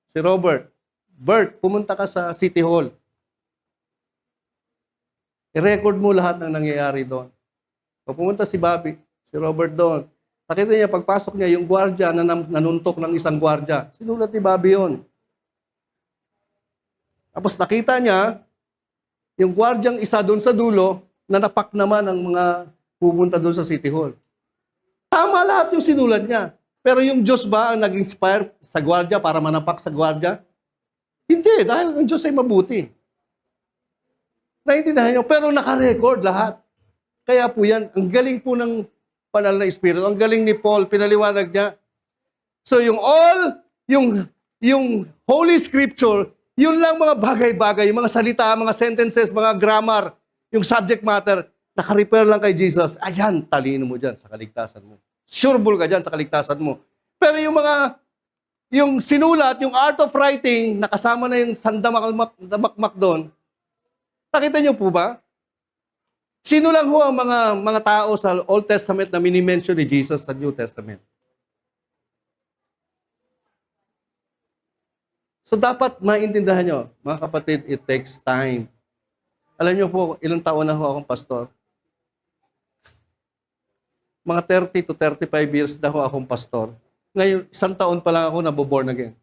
si Robert. Bert, pumunta ka sa City Hall. I-record mo lahat ng nangyayari doon. O pumunta si Bobby, si Robert doon. Nakita niya, pagpasok niya, yung gwardiya na nanuntok ng isang gwardiya. Sinulat ni Bobby yun. Tapos nakita niya, yung gwardyang isa doon sa dulo, na napak naman ang mga pupunta doon sa City Hall. Tama lahat yung sinulat niya. Pero yung Diyos ba ang nag-inspire sa gwardiya para manapak sa gwardiya? Hindi, dahil ang Diyos ay mabuti. Naintindihan niyo? Pero naka-record lahat. Kaya po yan, ang galing po ng banal na Espiritu. Ang galing ni Paul, pinaliwanag niya. So yung Holy Scripture, yun lang mga bagay-bagay, yung mga salita, mga sentences, mga grammar, yung subject matter, naka-repair lang kay Jesus. Ayan, talino mo dyan sa kaligtasan mo. Sureball ka dyan sa kaligtasan mo. Pero yung sinulat, yung art of writing, nakasama na yung sandamakmak doon, nakita niyo po ba? Sino lang ho ang mga tao sa Old Testament na mini-mention ni Jesus sa New Testament? So dapat maintindihan nyo, mga kapatid, it takes time. Alam nyo po, ilang taon na ho akong pastor? Mga 30 to 35 years na ho akong pastor. Ngayon, 1 taon pa lang ako naboborn again.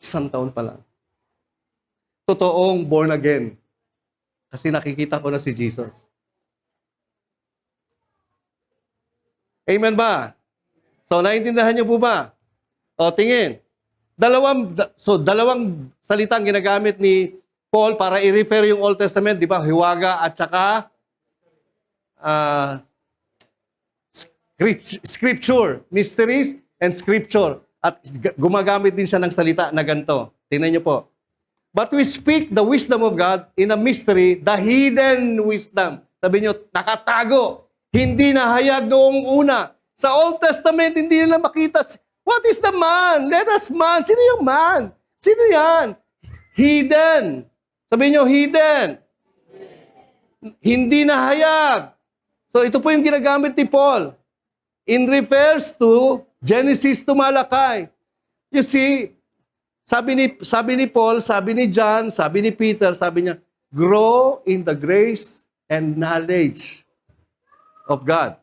1 taon pa lang. Totoong born again. Kasi nakikita ko na si Jesus. Amen ba? So, naintindihan niyo po ba? O, tingin. Dalawang salitang ginagamit ni Paul para i-refer yung Old Testament, di ba? Hiwaga at saka scripture. Mysteries and scripture. At gumagamit din siya ng salita na ganito. Tingnan niyo po. But we speak the wisdom of God in a mystery, the hidden wisdom. Sabi niyo, nakatago. Hindi nahayag noong una. Sa Old Testament, hindi nila makita. What is the man? Let us man. Sino yung man? Sino yan? Hidden. Sabi niyo, hidden. Hindi nahayag. So ito po yung ginagamit ni Paul. In refers to Genesis to Malachi. You see, sabi ni Paul, sabi ni John, sabi ni Peter, sabi niya, grow in the grace and knowledge of God.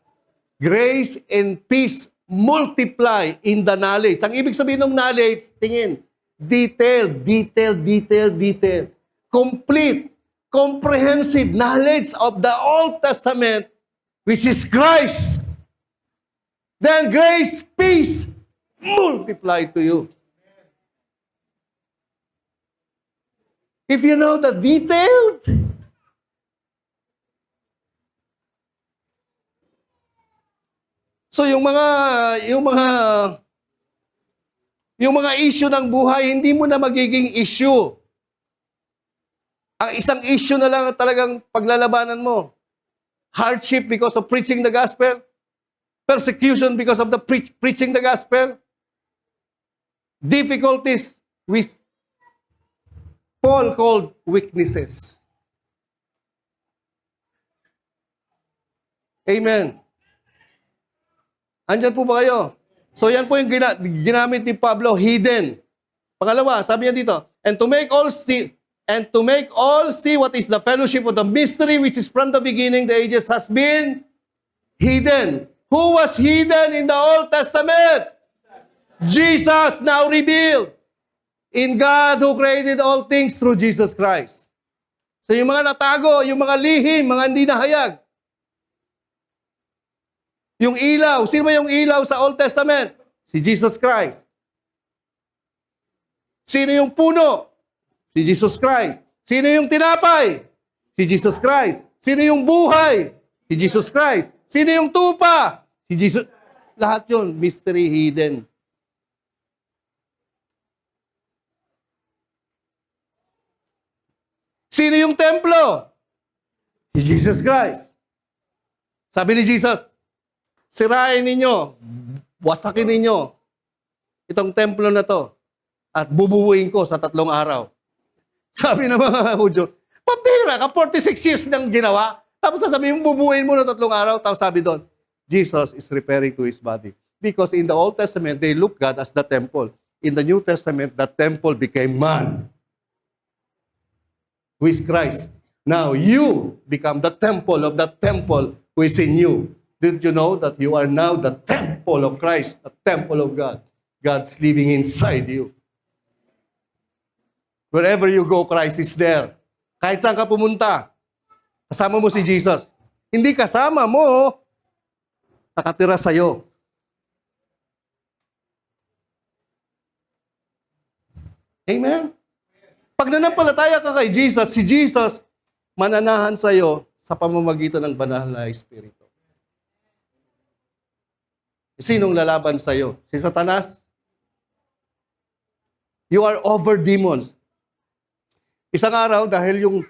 Grace and peace multiply in the knowledge. Ang ibig sabihin ng knowledge, tingin, detail. Complete, comprehensive knowledge of the Old Testament, which is Christ. Then grace, peace, multiply to you. If you know the detailed, so yung mga issue ng buhay, hindi mo na magiging issue. Ang isang issue na lang talagang paglalabanan mo. Hardship because of preaching the gospel. Persecution because of the preaching the gospel. Difficulties which Paul called weaknesses. Amen. Andyan po ba kayo? So yan po yung ginamit ni Pablo, hidden. Pangalawa, sabi niya dito, and to make all see what is the fellowship of the mystery which is from the beginning the ages has been hidden. Who was hidden in the Old Testament? Jesus, now revealed in God who created all things through Jesus Christ. So yung mga natago, yung mga lihim, mga hindi nahayag. Yung ilaw, sino ba yung ilaw sa Old Testament? Si Jesus Christ. Sino yung puno? Si Jesus Christ. Sino yung tinapay? Si Jesus Christ. Sino yung buhay? Si Jesus Christ. Sino yung tupa? Si Jesus. Lahat yun, mystery hidden. Sino yung templo? Si Jesus Christ. Sabi ni Jesus, sirain ninyo, wasakin ninyo itong templo na to at bubuuin ko sa 3 araw. Sabi ng mga Hudyo, pambira ka, 46 years nang ginawa. Tapos sasabihin mo, bubuuin mo na 3 araw. Tapos sabi doon, Jesus is referring to His body. Because in the Old Testament, they look God as the temple. In the New Testament, the temple became man, who is Christ. Now you become the temple of the temple who is in you. Did you know that you are now the temple of Christ, the temple of God? God's living inside you. Wherever you go, Christ is there. Kahit saan ka pumunta, kasama mo si Jesus. Hindi kasama mo, nakatira sa'yo. Amen? Pag nanampalataya ka kay Jesus, si Jesus mananahan sa'yo sa pamamagitan ng banal na Espiritu. Sinong lalaban sa'yo? Si Satanas? You are over demons. Isang araw, dahil yung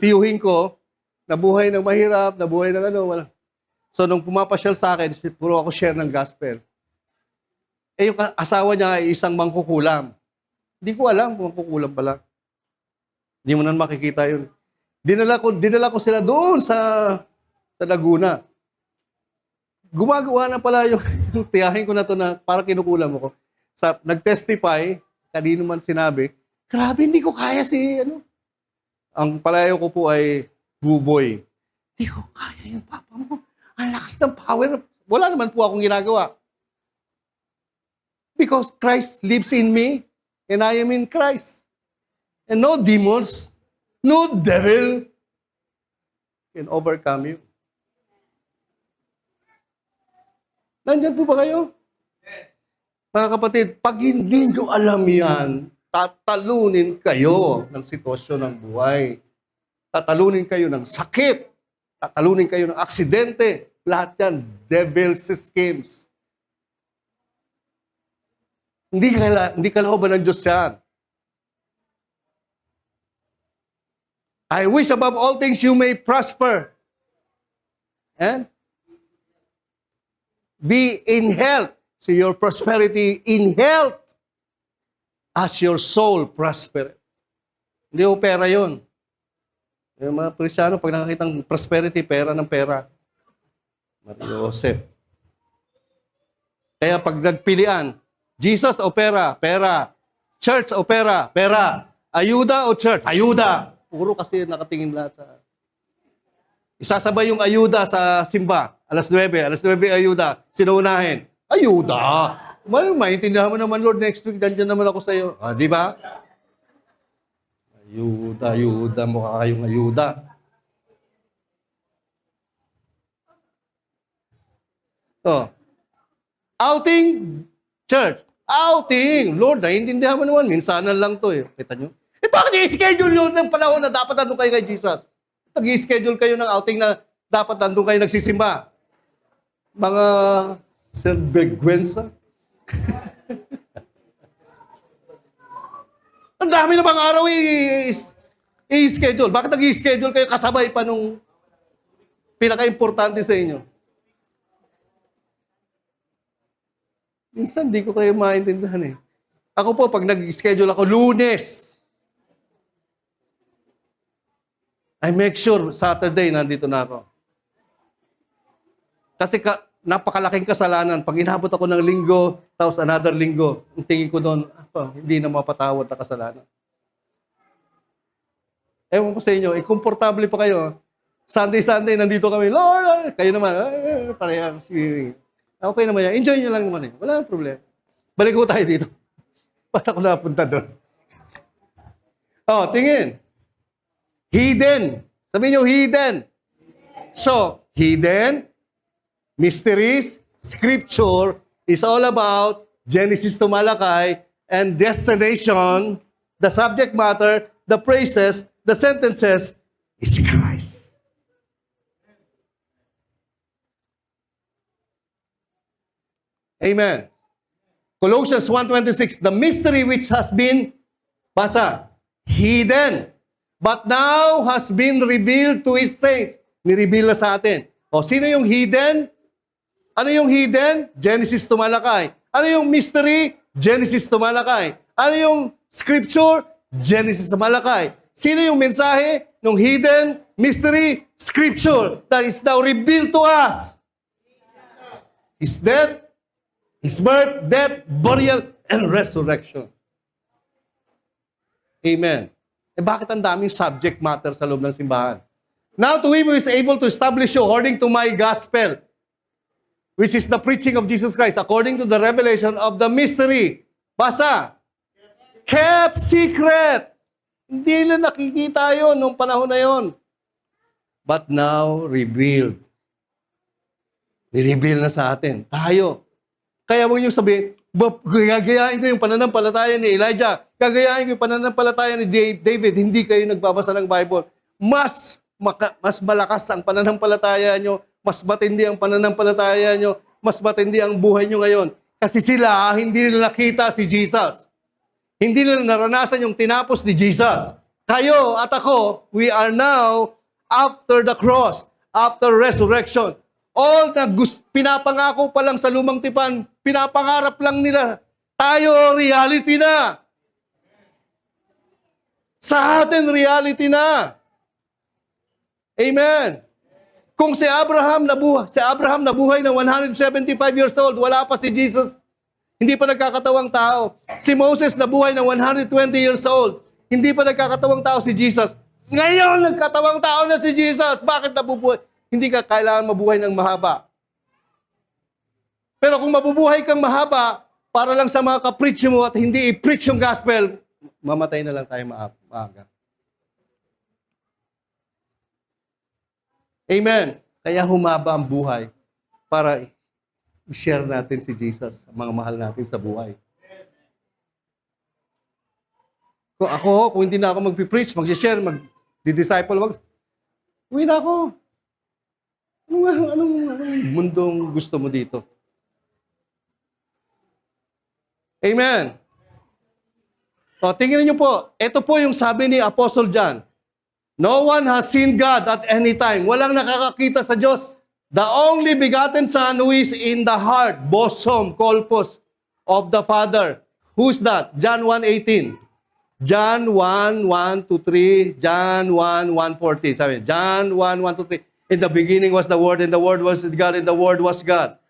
tiyuhin ko, nabuhay ng mahirap, nabuhay ng wala. So, nung pumapasyal sa akin, puro ako share ng gospel. Eh, yung asawa niya ay isang mangkukulam. Hindi ko alam kung mangkukulam pala. Hindi mo na makikita yun. Dinala ko sila doon sa Laguna. Gumagawa na pala yung, yung tiyahin ko na to na parang kinukulam mo ko. Nag-testify, kanino man sinabi, grabe, hindi ko kaya si, ano. Ang palayo ko po ay buboy. Hindi ko kaya yung papa mo. Ang lakas ng power. Wala naman po akong ginagawa. Because Christ lives in me and I am in Christ. And no demons, no devil can overcome you. Nandyan po ba kayo? Mga kapatid, pag hindi nyo alam yan, tatalunin kayo ng sitwasyon ng buhay. Tatalunin kayo ng sakit. Tatalunin kayo ng aksidente. Lahat yan, devil's schemes. Hindi kalooban ng Diyos yan. I wish above all things you may prosper. And be in health. So your prosperity in health as your soul prosper. Hindi o pera yun. Yung mga Kristyano, pag nakakitang prosperity, pera ng pera. Mario Joseph. Kaya pag nagpilian, Jesus o pera? Pera. Church o pera? Pera. Ayuda o church? Ayuda. Puro kasi nakatingin lahat sa... Isasabay yung ayuda sa simba. Alas 9 ayuda. Sino unahin? Ayuda. Maintindihan mo naman, Lord, next week, nandiyan naman ako sa iyo. Ah, di ba? Ayuda, mukha kayong ayuda. So, outing, church. Outing. Lord, naiintindihan mo naman, minsanan lang to eh. Kita nyo? Eh, bakit i-schedule yun ng panahon na dapat nandun kayo kay Jesus? Nag-i-schedule kayo ng outing na dapat nandun kayo nagsisimba. Mga serbegwensa. Ang dami na bang araw i-schedule. Bakit nag-i-schedule kayo kasabay pa nung pinaka-importante sa inyo? Minsan, di ko kayo maintindihan eh. Ako po, pag nag-schedule ako, Lunes, I make sure Saturday nandito na ako. Kasi napakalaking kasalanan. Pag inabot ako ng linggo, tapos another linggo, ang tingin ko doon, hindi na mapatawad na kasalanan. Ewan ko sa inyo, komportable pa kayo. Sunday, nandito kami, Lord, kayo naman, parehang okay naman yan. Enjoy nyo lang naman eh. Wala nang problema. Balik ko tayo dito. Ba't ako napunta doon? Tingin. Hidden. Sabihin nyo, hidden. So, hidden, mysteries, scripture is all about Genesis to Malachi, and destination, the subject matter, the phrases, the sentences, is Christ. Amen. Colossians 1:26, the mystery which has been, basa, hidden, but now has been revealed to His saints. Nireveal na sa atin. Sino yung hidden? Ano yung hidden? Genesis to Malachi. Ano yung mystery? Genesis to Malachi. Ano yung scripture? Genesis to Malachi. Sino yung mensahe ng hidden, mystery, scripture that is now revealed to us? His death, His birth, death, burial, and resurrection. Amen. Bakit ang daming subject matter sa loob ng simbahan? Now to Him who is able to establish you according to my gospel, which is the preaching of Jesus Christ, according to the revelation of the mystery. Basa. Kept secret. Hindi na nakikita yon nung panahon na yon. But now revealed. Ni-reveal na sa atin. Tayo. Kaya huwag niyo sabihin, gagayain ko yung pananampalataya ni Elijah. Gagayain ko yung pananampalataya ni David. Hindi kayo nagbabasa ng Bible. Mas malakas ang pananampalataya nyo. Mas matindi ang pananampalataya nyo. Mas matindi ang buhay nyo ngayon. Kasi sila, hindi nila nakita si Jesus. Hindi nila naranasan yung tinapos ni Jesus. Kayo at ako, we are now after the cross, after resurrection. All na pinapangako pa lang sa lumang tipan, pinapangarap lang nila. Tayo, reality na. Sa atin, reality na. Amen. Kung si Abraham nabuhay ng 175 years old, wala pa si Jesus, hindi pa nagkakatawang tao. Si Moses nabuhay ng 120 years old, hindi pa nagkakatawang tao si Jesus. Ngayon, nagkatawang tao na si Jesus. Bakit nabubuhay? Hindi ka kailangan mabuhay ng mahaba. Pero kung mabubuhay kang mahaba, para lang sa mga kapreach mo at hindi i-preach yung gospel, mamatay na lang tayo maaga. Amen. Kaya humaba ang buhay para i-share natin si Jesus, mga mahal natin sa buhay. Kung hindi na ako mag-preach, mag-share, mag-disciple, uwi na ako. Anong mundong gusto mo dito? Amen. O, tingnan niyo po, ito po yung sabi ni Apostle John. No one has seen God at any time. Walang nakakakita sa Diyos. The only begotten Son who is in the heart, bosom, colpos of the Father. Who's that? John 1:18. John 1:1-3. John 1:1-14. Sabi, John 1:1-3. In the beginning was the Word, and the Word was with God, and the Word was God.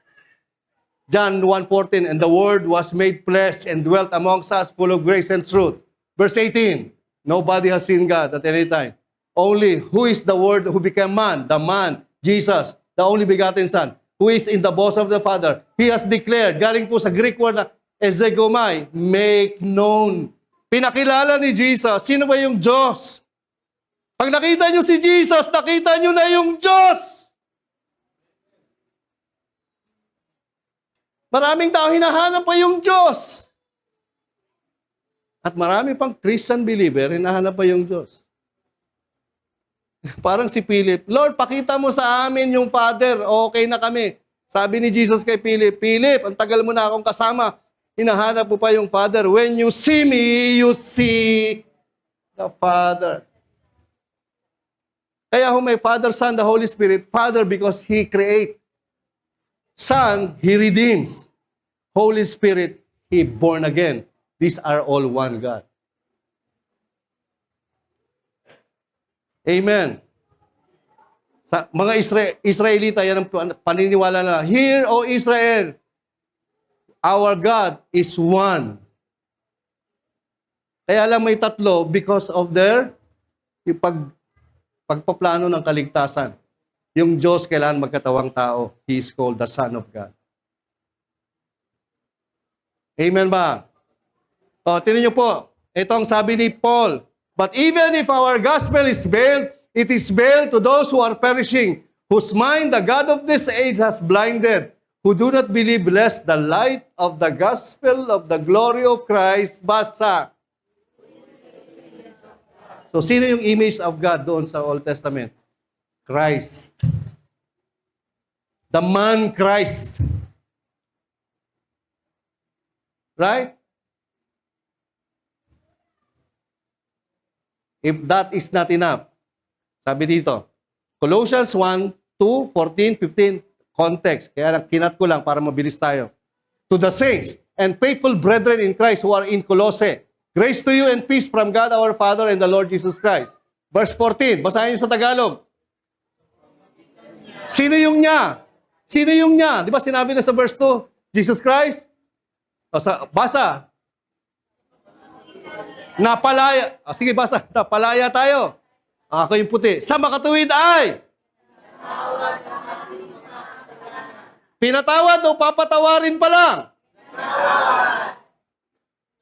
John 1:14. And the Word was made flesh and dwelt amongst us, full of grace and truth. Verse 18. Nobody has seen God at any time. Only who is the Word who became man? The man, Jesus, the only begotten Son, who is in the bosom of the Father. He has declared, galing po sa Greek word na ezegomai, make known. Pinakilala ni Jesus, sino ba yung Diyos? Pag nakita nyo si Jesus, nakita nyo na yung Diyos. Maraming tao hinahanap pa yung Diyos. At marami pang Christian believer, hinahanap pa yung Diyos. Parang si Philip, Lord, pakita mo sa amin yung Father, okay na kami. Sabi ni Jesus kay Philip, Philip, ang tagal mo na akong kasama, hinahanap mo pa yung Father. When you see me, you see the Father. Kaya may Father, Son, the Holy Spirit. Father because He creates. Son, He redeems. Holy Spirit, He born again. These are all one God. Amen. Sa mga Israelita, yan ang paniniwala na, Hear, O Israel, our God is one. Kaya lang may tatlo because of their pagpaplano ng kaligtasan. Yung Diyos kailangan magkatawang tao. He is called the Son of God. Amen ba? O, tinan niyo po. Ito ang sabi ni Paul. But even if our gospel is veiled, it is veiled to those who are perishing, whose mind the God of this age has blinded, who do not believe lest the light of the gospel of the glory of Christ basa. So, sino yung image of God doon sa Old Testament? Christ. The man Christ. Right? If that is not enough, sabi dito, Colossians 1:2-14-15, context. Kaya kinat ko lang para mabilis tayo. To the saints and faithful brethren in Christ who are in Colossae, grace to you and peace from God our Father and the Lord Jesus Christ. Verse 14, basahin niyo sa Tagalog. Sino yung niya? Sino yung niya? Di ba sinabi na sa verse 2, Jesus Christ? Basa. Napalaya. Sige, basa. Napalaya tayo. Ako yung puti. Sa makatuwid ay pinatawad o papatawarin pa lang?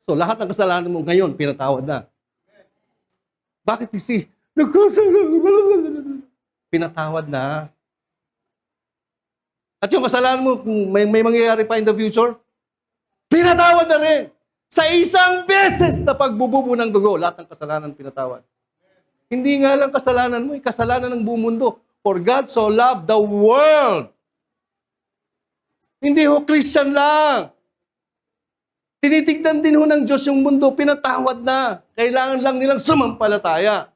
So, lahat ng kasalanan mo ngayon, pinatawad na. Bakit isi? Pinatawad na. At yung kasalanan mo, kung may mangyayari pa in the future, pinatawad na rin. Sa isang beses na pagbububo ng dugo, lahat ng kasalanan pinatawad. Hindi nga lang kasalanan mo, kasalanan ng buong mundo. For God so loved the world. Hindi ho Christian lang. Tinitignan din ho ng Diyos yung mundo, pinatawad na. Kailangan lang nilang sumampalataya.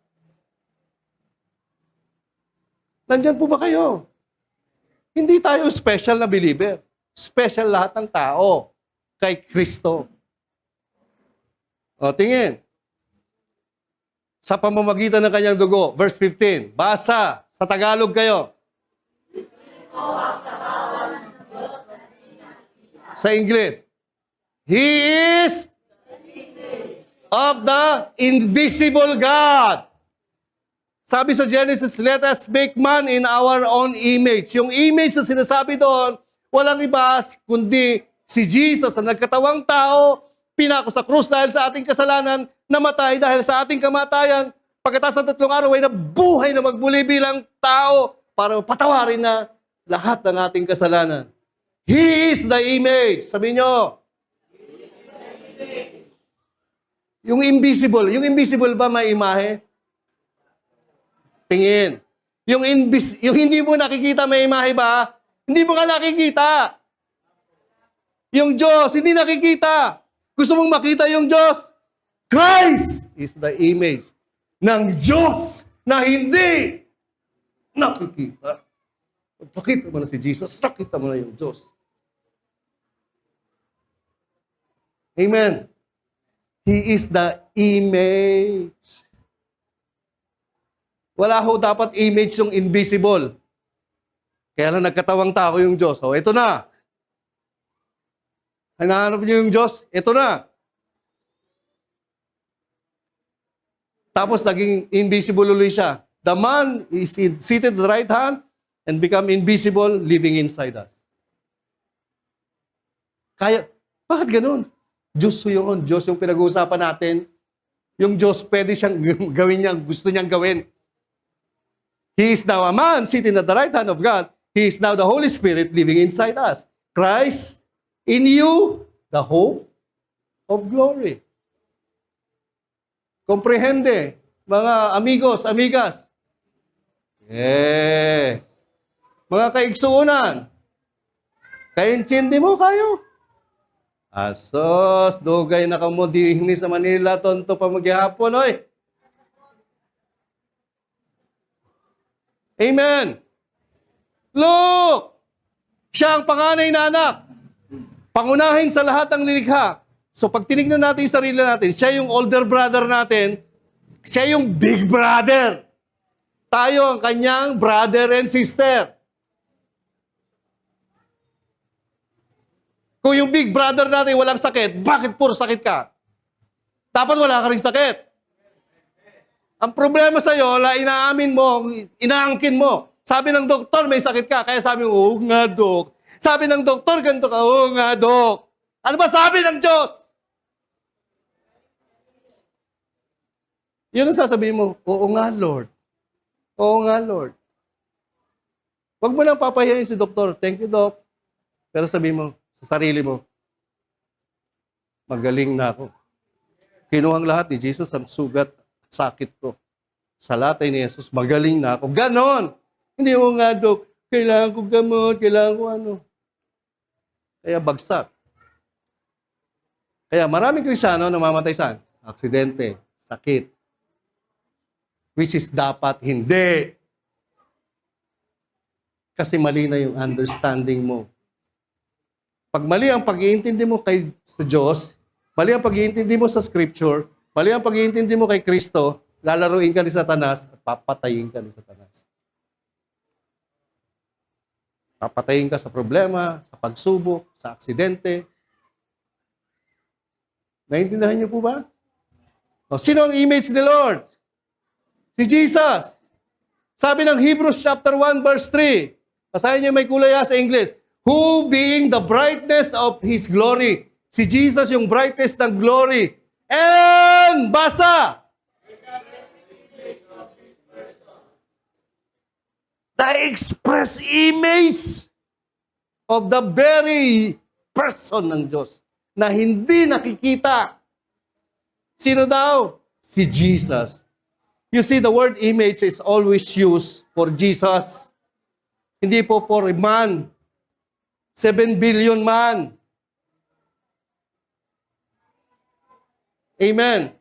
Nandyan po ba kayo? Hindi tayo special na believer. Special lahat ng tao kay Kristo. O, tingin. Sa pamamagitan ng kanyang dugo, verse 15. Basa. Sa Tagalog kayo. Sa English, He is of the invisible God. Sabi sa Genesis, let us make man in our own image. Yung image na sinasabi doon, walang iba kundi si Jesus na nagkatawang tao, pinako sa krus dahil sa ating kasalanan, namatay dahil sa ating kamatayan, pagkatapos ng 3 araw ay nabuhay na magmuli bilang tao para patawarin na lahat ng ating kasalanan. He is the image. Sabi nyo, yung invisible ba may imahe? Tingin. Yung hindi mo nakikita may imahe ba? Hindi mo ka nakikita. Yung Diyos, hindi nakikita. Gusto mong makita yung Diyos? Christ is the image ng Diyos na hindi nakikita. Pakita mo na si Jesus, nakita mo na yung Diyos. Amen. He is the image. Wala ho dapat image yung invisible. Kaya lang nagkatawang tao yung Diyos. O, ito na. Hinahanap niyo yung Diyos? Ito na. Tapos naging invisible ulit siya. The man is seated at the right hand and become invisible, living inside us. Kaya, bakit ganun? Diyos yun. Diyos yung pinag-uusapan natin. Yung Diyos, pwede siyang gawin niya, gusto niyang gawin. He is now a man sitting at the right hand of God. He is now the Holy Spirit living inside us. Christ in you, the hope of glory. Comprehende, mga amigos, amigas. Mga kaigsuunan. Kaintindi mo kayo? Asos, dugay na kamo dihni sa Manila, tonto pa maghihapon, oy. Amen. Look! Siya ang panganay na anak. Pangunahin sa lahat ng nilikha. So pag tinignan natin yung sarili natin, siya yung older brother natin, siya yung big brother. Tayo ang kanyang brother and sister. Kung yung big brother natin walang sakit, bakit puro sakit ka? Dapat wala ka rin sakit. Ang problema sa'yo, inaamin mo, inaangkin mo. Sabi ng doktor, may sakit ka. Kaya sabi mo, oo nga, dok. Sabi ng doktor, ganito ka, oo nga, dok. Ano ba sabi ng Diyos? Yun ang sasabihin mo, oo nga, Lord. Oo nga, Lord. Huwag mo lang papahiyain si doktor. Thank you, Doc. Pero sabihin mo, sa sarili mo, magaling na ako. Kinuhang lahat ni Jesus ang sugat at sakit ko. Sa latay ni Jesus, magaling na ako. Ganon! Hindi mo nga, Dok, kailangan ko gamot, kailangan ko ano. Kaya bagsak. Kaya maraming Kristiyano namamatay saan? Aksidente, sakit. Which is dapat hindi. Kasi mali na yung understanding mo. Pag mali ang pag-iintindi mo sa Diyos, mali ang pag-iintindi mo sa Scripture, mali ang pag-iintindi mo kay Kristo, lalaruin ka ni Satanas at papatayin ka ni Satanas. Papatayin ka sa problema, sa pagsubok, sa aksidente. Naintindihan niyo po ba? O, sino ang image ni Lord? Si Jesus. Sabi ng Hebrews chapter 1 verse 3. Basahin niyo may kulay sa English. Who being the brightness of His glory. Si Jesus yung brightness ng glory. And, basa! The express image of the very person ng Diyos na hindi nakikita. Sino daw? Si Jesus. You see, the word image is always used for Jesus. Hindi po for man. 7 billion man. Amen.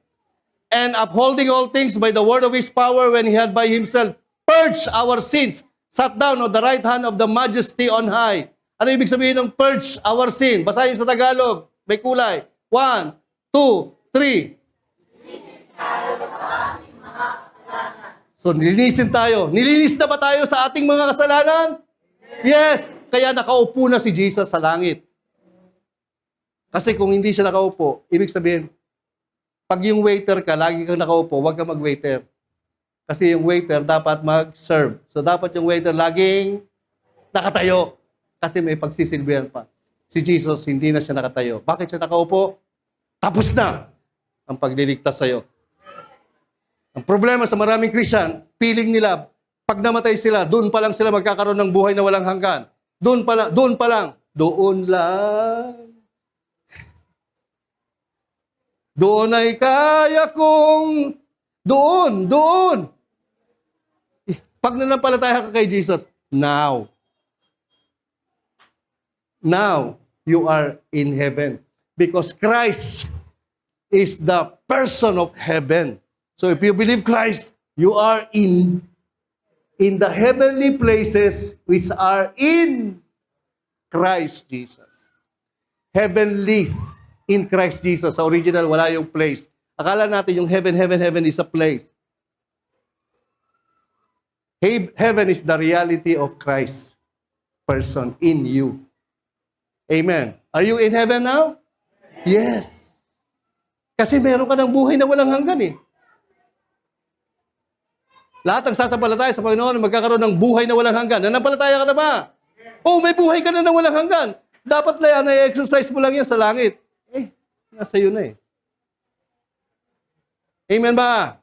And upholding all things by the word of His power when He had by Himself purged our sins, sat down on the right hand of the majesty on high. Ano ibig sabihin ng purge our sin? Basahin sa Tagalog. May kulay. 1, 2, 3. So, nilinisin tayo. Nilinis na ba tayo sa ating mga kasalanan? Yes! Kaya nakaupo na si Jesus sa langit. Kasi kung hindi siya nakaupo, ibig sabihin, pag yung waiter ka, lagi kang nakaupo, huwag kang mag-waiter. Kasi yung waiter dapat mag-serve. So dapat yung waiter laging nakatayo. Kasi may pagsisilbihan pa. Si Jesus, hindi na siya nakatayo. Bakit siya nakaupo? Tapos na ang pagliligtas sa'yo. Ang problema sa maraming Christian, feeling nila, pag namatay sila, doon pa lang sila magkakaroon ng buhay na walang hanggan. Doon pa lang. Doon lang. Doon ay kaya kong, doon. Pag nanampalataya ka kay Jesus, now you are in heaven. Because Christ is the person of heaven. So if you believe Christ, you are in the heavenly places which are in Christ Jesus. Heavenlies in Christ Jesus. Sa original, wala yung place. Akala natin yung heaven is a place. Heaven is the reality of Christ person in you. Amen. Are you in heaven now? Yes. Kasi meron ka ng buhay na walang hanggan eh. Lahat ng sasampalataya sa Panginoon magkakaroon ng buhay na walang hanggan. Nanampalataya ka na ba? Oh, may buhay ka na ng walang hanggan. Dapat na yan, na-exercise mo lang yan sa langit. Nasa iyo na eh. Amen ba?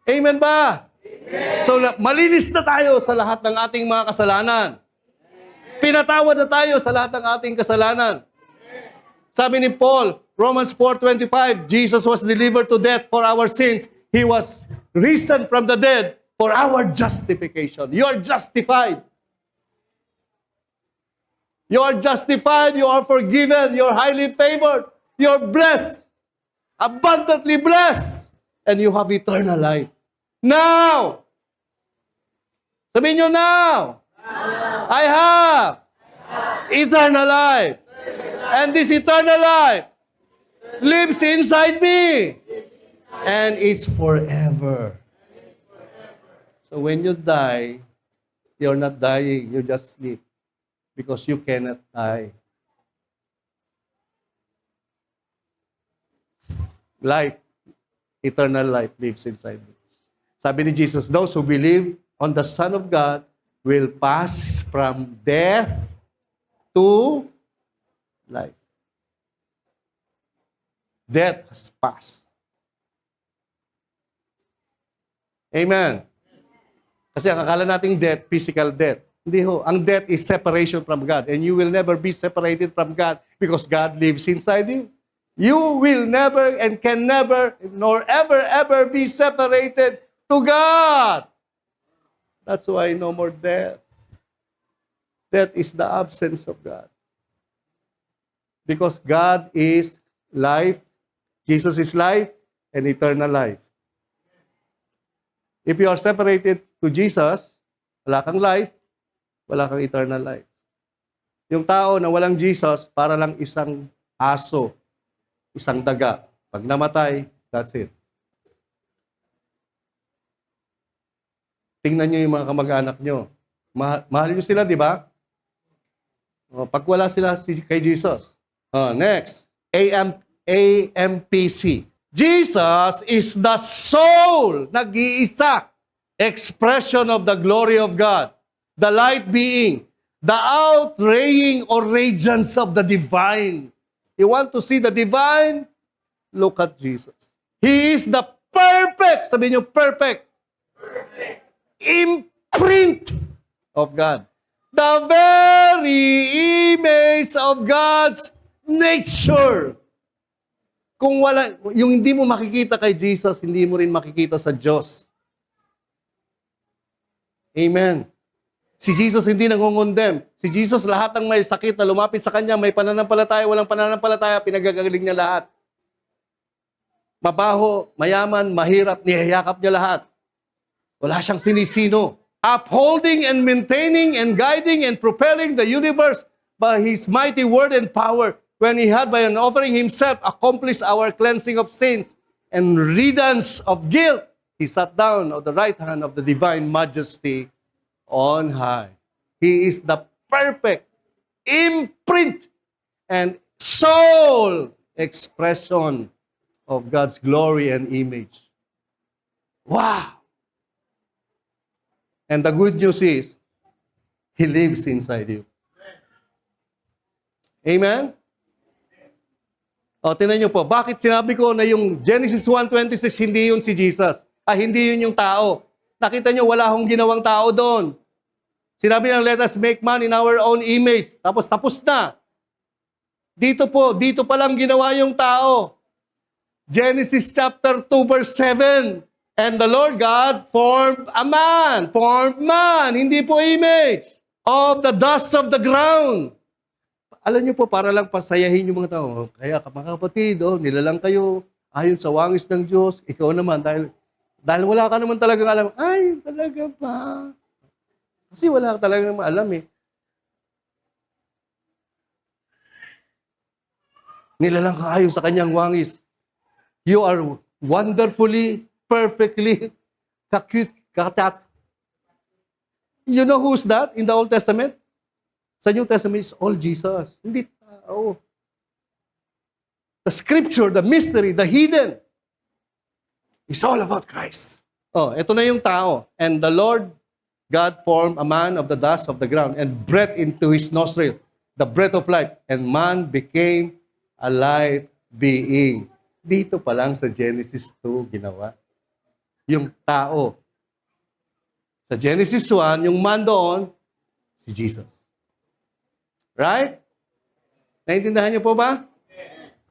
Amen ba? So, malinis na tayo sa lahat ng ating mga kasalanan. Pinatawad na tayo sa lahat ng ating kasalanan. Sabi ni Paul, Romans 4:25, Jesus was delivered to death for our sins. He was risen from the dead for our justification. You are justified. You are justified. You are forgiven. You are highly favored. You are blessed. Abundantly blessed. And you have eternal life. Now! Sabihin nyo now! I have eternal life. And this eternal life lives inside me. And it's forever. So when you die, you're not dying, you just sleep. Because you cannot die. Life, eternal life lives inside me. Sabi ni Jesus, those who believe on the Son of God will pass from death to life. Death has passed. Amen. Kasi ang akala nating death, physical death. Hindi ho. Ang death is separation from God. And you will never be separated from God because God lives inside you. You will never and can never, nor ever be separated to God. That's why no more death. Death is the absence of God. Because God is life, Jesus is life, and eternal life. If you are separated to Jesus, wala kang life, wala kang eternal life. Yung tao na walang Jesus, para lang isang aso, isang daga. Pag namatay, that's it. Tingnan nyo yung mga kamag-anak nyo. Mahal nyo sila, di ba? Pag wala sila kay Jesus. Next, AMPC. Jesus is the soul, nag-iisa, expression of the glory of God. The light being, the outraying or radiance of the divine. You want to see the divine? Look at Jesus. He is the perfect, sabihin nyo, perfect. Imprint of God. The very image of God's nature. Kung wala, yung hindi mo makikita kay Jesus, hindi mo rin makikita sa Diyos. Amen. Si Jesus hindi nangungondem. Si Jesus lahat ng may sakit na lumapit sa Kanya, may pananampalataya, walang pananampalataya, pinagagaling niya lahat. Mabaho, mayaman, mahirap, niyayakap niya lahat. Wala siyang sinisino. Upholding and maintaining and guiding and propelling the universe by His mighty word and power, when He had by an offering Himself accomplished our cleansing of sins and riddance of guilt, He sat down on the right hand of the divine majesty on high. He is the perfect imprint and sole expression of God's glory and image. Wow! And the good news is, He lives inside you. Amen? O, tingnan nyo po, bakit sinabi ko na yung Genesis 1:26, hindi yun si Jesus? Hindi yun yung tao. Nakita nyo, wala akong ginawang tao doon. Sinabi lang, let us make man in our own image. Tapos na. Dito pa lang ginawa yung tao. Genesis chapter 2 verse 7. And the Lord God formed a man. Formed man, hindi po image. Of the dust of the ground. Alam niyo po, para lang pasayahin yung mga tao. Kaya mga kapatid, nilalang kayo ayon sa wangis ng Diyos. Ikaw naman, dahil wala ka naman talagang alam. Ay, talaga ba? Kasi wala ka talagang alam eh. Nilalang ka ayon sa kanyang wangis. You are wonderfully, perfectly, katat. You know who's that in the Old Testament? Sa New Testament is all Jesus. Hindi tao. The scripture, the mystery, the hidden is all about Christ. Ito na yung tao. And the Lord God formed a man of the dust of the ground and breathed into his nostril the breath of life. And man became a life being. Dito pa lang sa Genesis 2 ginawa. Yung tao. Sa Genesis 1, yung man doon, si Jesus. Right? Naintindihan niyo po ba?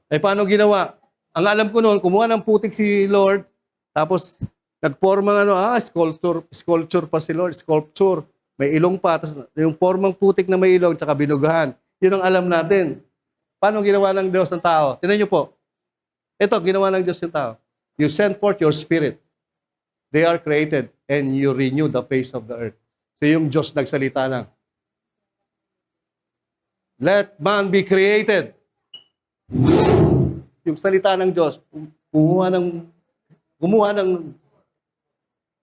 Paano ginawa? Ang alam ko noon, kumuha ng putik si Lord, tapos nagporma sculpture pa si Lord, sculpture. May ilong pa, tapos yung formang putik na may ilong, tsaka binugahan. Yun ang alam natin. Paano ginawa ng Diyos ng tao? Tingnan niyo po. Ito, ginawa ng Diyos ng tao. You send forth your spirit. They are created, and you renew the face of the earth. So yung Diyos nagsalita lang. Let man be created. Yung salita ng Diyos, gumawa ng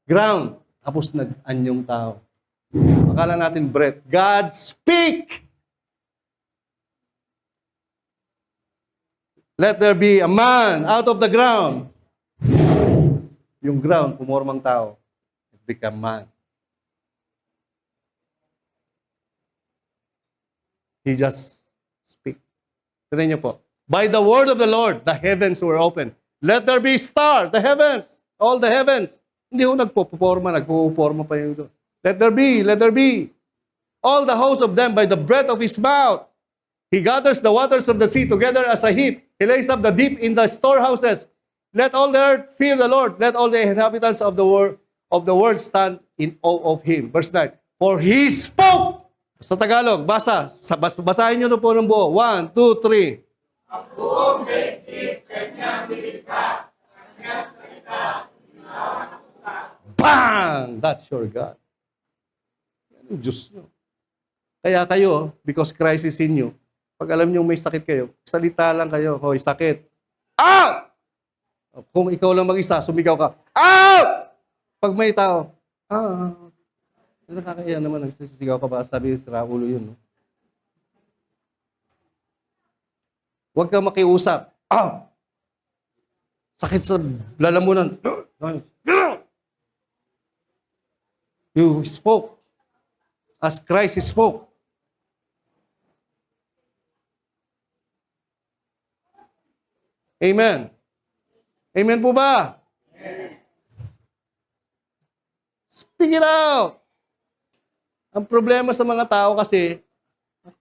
ground, tapos nag-anyong tao. Akala natin breath. God speak! Let there be a man out of the ground. Yung ground, pumormang tao. It become man. He just speak. Tignan niyo po. By the word of the Lord, the heavens were open. Let there be stars, the heavens, all the heavens. Hindi ho nagpuporma pa yung Diyos. Let there be. All the hosts of them by the breath of his mouth. He gathers the waters of the sea together as a heap. He lays up the deep in the storehouses. Let all the earth fear the Lord. Let all the inhabitants of the world stand in awe of him. Verse 9. For he spoke. Sa Tagalog, basahin nyo na po ng buo. 1, 2, 3. Ang buong daigdig kanyang nilikha, sa kanyang salita, bang! That's your God. Yan ang Diyos nyo. Kaya kayo, because Christ is in you, pag alam nyo may sakit kayo, salita lang kayo, hoy, sakit. Out! Kung ikaw lang mag-isa, sumigaw ka, out! Pag may tao, nakakaya naman, nagsisigaw ka ba? Sabi sa ulo yun. No? Huwag kang makiusap. Sakit sa lalamunan. You spoke as Christ spoke. Amen. Amen po ba? Amen. Speak it out. Ang problema sa mga tao kasi,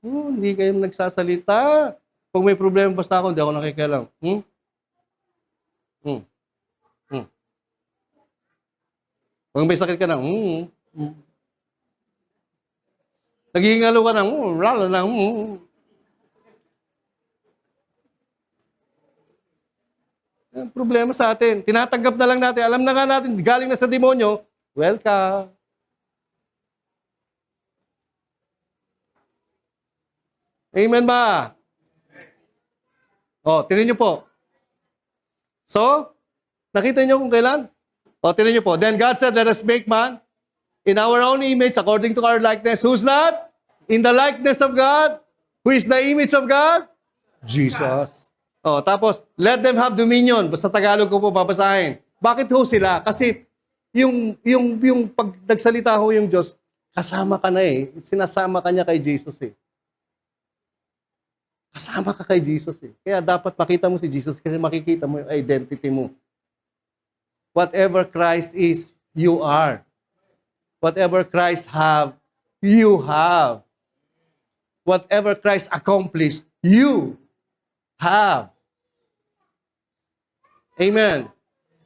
hindi kayo nagsasalita. Pag may problema basta ako, hindi ako nakikialam. Pag may sakit ka na, naghihingalo ka na, lalo na, Ang problema sa atin, tinatanggap na lang natin, alam na nga natin, galing na sa demonyo, welcome. Amen ba? Tingnan nyo po. So, nakita nyo kung kailan? Tingnan nyo po. Then God said, let us make man In our own image, according to our likeness. Who's that? In the likeness of God. Who is the image of God? Jesus. Oh, tapos, let them have dominion. Basta Tagalog ko po babasahin. Bakit ho sila? Kasi yung pag nagsalita ho yung Diyos, kasama ka na eh. Sinasama ka niya kay Jesus eh. Kasama ka kay Jesus eh. Kaya dapat makita mo si Jesus kasi makikita mo yung identity mo. Whatever Christ is, you are. Whatever Christ have, you have. Whatever Christ accomplished, you have. Amen.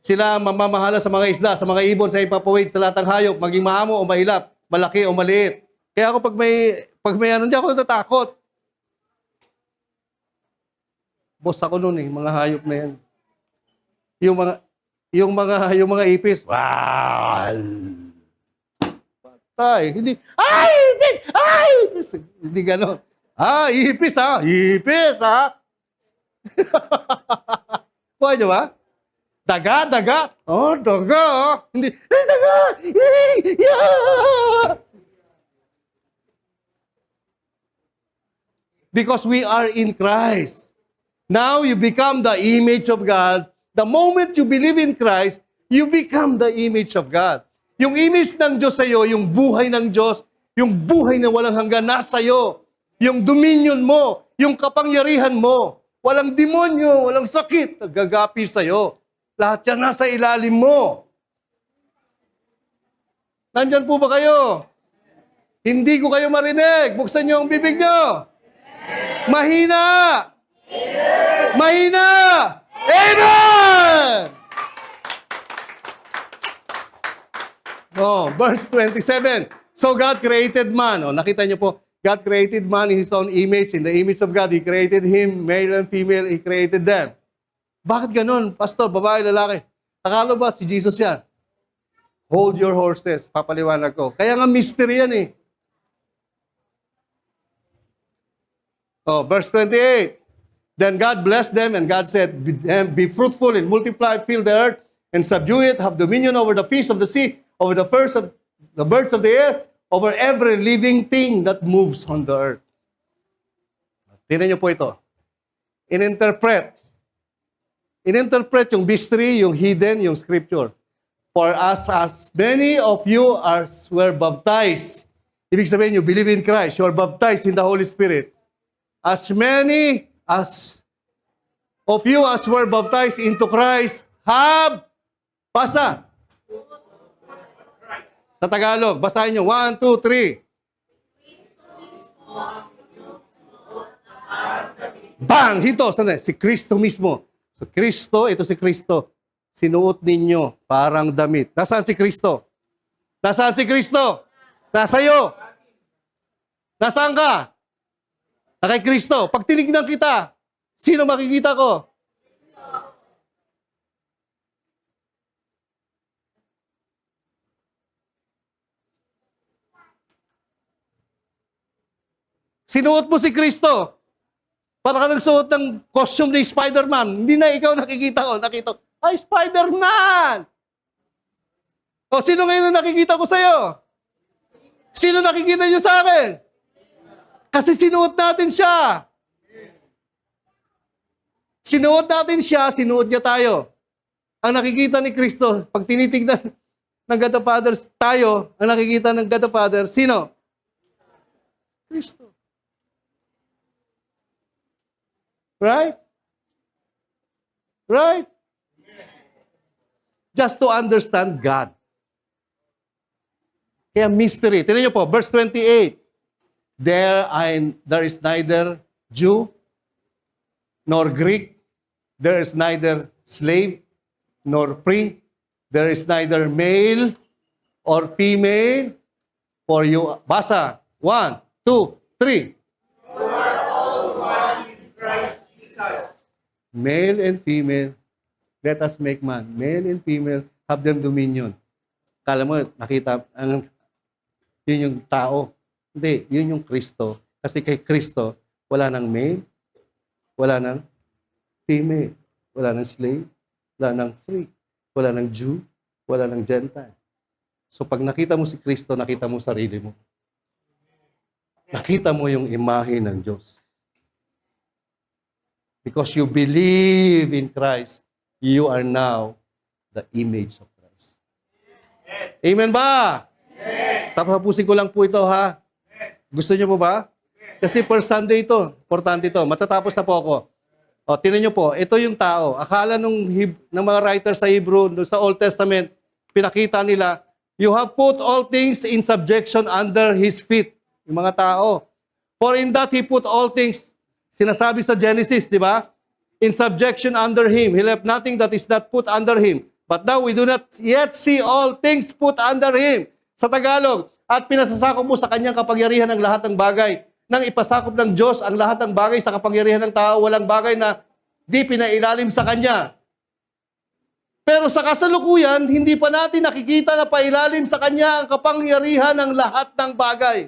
Sila mamamahala sa mga isda, sa mga ibon, sa ipapawid, sa latang hayop, maging maamo o mahilap, malaki o maliit. Kaya ako pag may ano, hindi ako natatakot. Boss ako noon eh, mga hayop na yan. Yung mga ipis, wow! Patay. Hindi, ay! Hindi! Ay! Hindi gano'n. Ah, ipis ha? Ipis ha? Buhay niyo ba? Daga. Oh, daga. Hindi, daga! Yeah! Because we are in Christ. Now you become the image of God. The moment you believe in Christ, you become the image of God. Yung image ng Diyos sa iyo, yung buhay ng Diyos, yung buhay na walang hanggan nasa iyo, yung dominion mo, yung kapangyarihan mo, walang demonyo, walang sakit, nagagapi sa iyo. Lahat yan nasa ilalim mo. Nandyan po ba kayo? Hindi ko kayo marinig. Buksan niyo ang bibig niyo. Mahina! Mahina! Amen! Oh, verse 27. So God created man. Oh, nakita niyo po, God created man in His own image. In the image of God, He created him, male and female, He created them. Bakit ganun, pastor, babae, lalaki? Akala ba si Jesus yan? Hold your horses. Papaliwanag ko. Kaya nga mystery yan eh. Oh, verse 28. Then God blessed them and God said, be fruitful and multiply, fill the earth and subdue it, have dominion over the fish of the sea, over the birds of the air, over every living thing that moves on the earth. Tingnan niyo po ito. Ininterpret yung mystery, yung hidden, yung scripture. For as many of you were baptized, ibig sabihin, you believe in Christ, you are baptized in the Holy Spirit. As many as of you as were baptized into Christ have, basa. Sa Tagalog, basahin nyo. 1, 2, 3. Bang! Hito, sandali. Si Kristo mismo. So, Kristo, ito si Kristo. Sinuot ninyo parang damit. Nasaan si Kristo? Nasaan si Kristo? Nasa'yo. Nasaan ka? Na kay Kristo. Pag tinignan kita, sino makikita ko? Sinuot mo si Kristo. Para ka nagsuot ng costume ni Spider-Man. Hindi na ikaw nakikita ko. Nakita ko, ay, Spider-Man! O, sino ngayon na nakikita ko sa'yo? Sino nakikita niyo sa akin? Kasi sinuot natin siya. Sinuot natin siya, sinuot niya tayo. Ang nakikita ni Kristo, pag tinitignan ng God the Father tayo, ang nakikita ng God the Father, sino? Kristo. Right? Right? Just to understand God. Kaya mystery. Tingnan niyo po, verse 28. There is neither Jew nor Greek. There is neither slave nor free. There is neither male or female for you. Basa. 1, 2, 3. Male and female, let us make man. Male and female, have them dominion. Kala mo, nakita, yun yung tao. Hindi, yun yung Kristo. Kasi kay Kristo, wala nang male, wala nang female, wala nang slave, wala nang free, wala nang Jew, wala nang Gentile. So pag nakita mo si Kristo, nakita mo sarili mo. Nakita mo yung imahe ng Diyos. Because you believe in Christ, you are now the image of Christ. Amen ba? Tapusin ko lang po ito, ha? Gusto niyo po ba? Kasi per Sunday ito. Importante ito. Matatapos na po ako. O, tinan niyo po. Ito yung tao. Akala ng mga writers sa Hebrew, sa Old Testament, pinakita nila, you have put all things in subjection under His feet. Yung mga tao. For in that He put all things, sinasabi sa Genesis, di ba? In subjection under Him. He left nothing that is not put under Him. But now we do not yet see all things put under Him. Sa Tagalog, at pinasasakop mo sa kanyang kapangyarihan ang lahat ng bagay. Nang ipasakop ng Diyos ang lahat ng bagay sa kapangyarihan ng tao, walang bagay na di pinailalim sa Kanya. Pero sa kasalukuyan, hindi pa natin nakikita na pailalim sa Kanya ang kapangyarihan ng lahat ng bagay.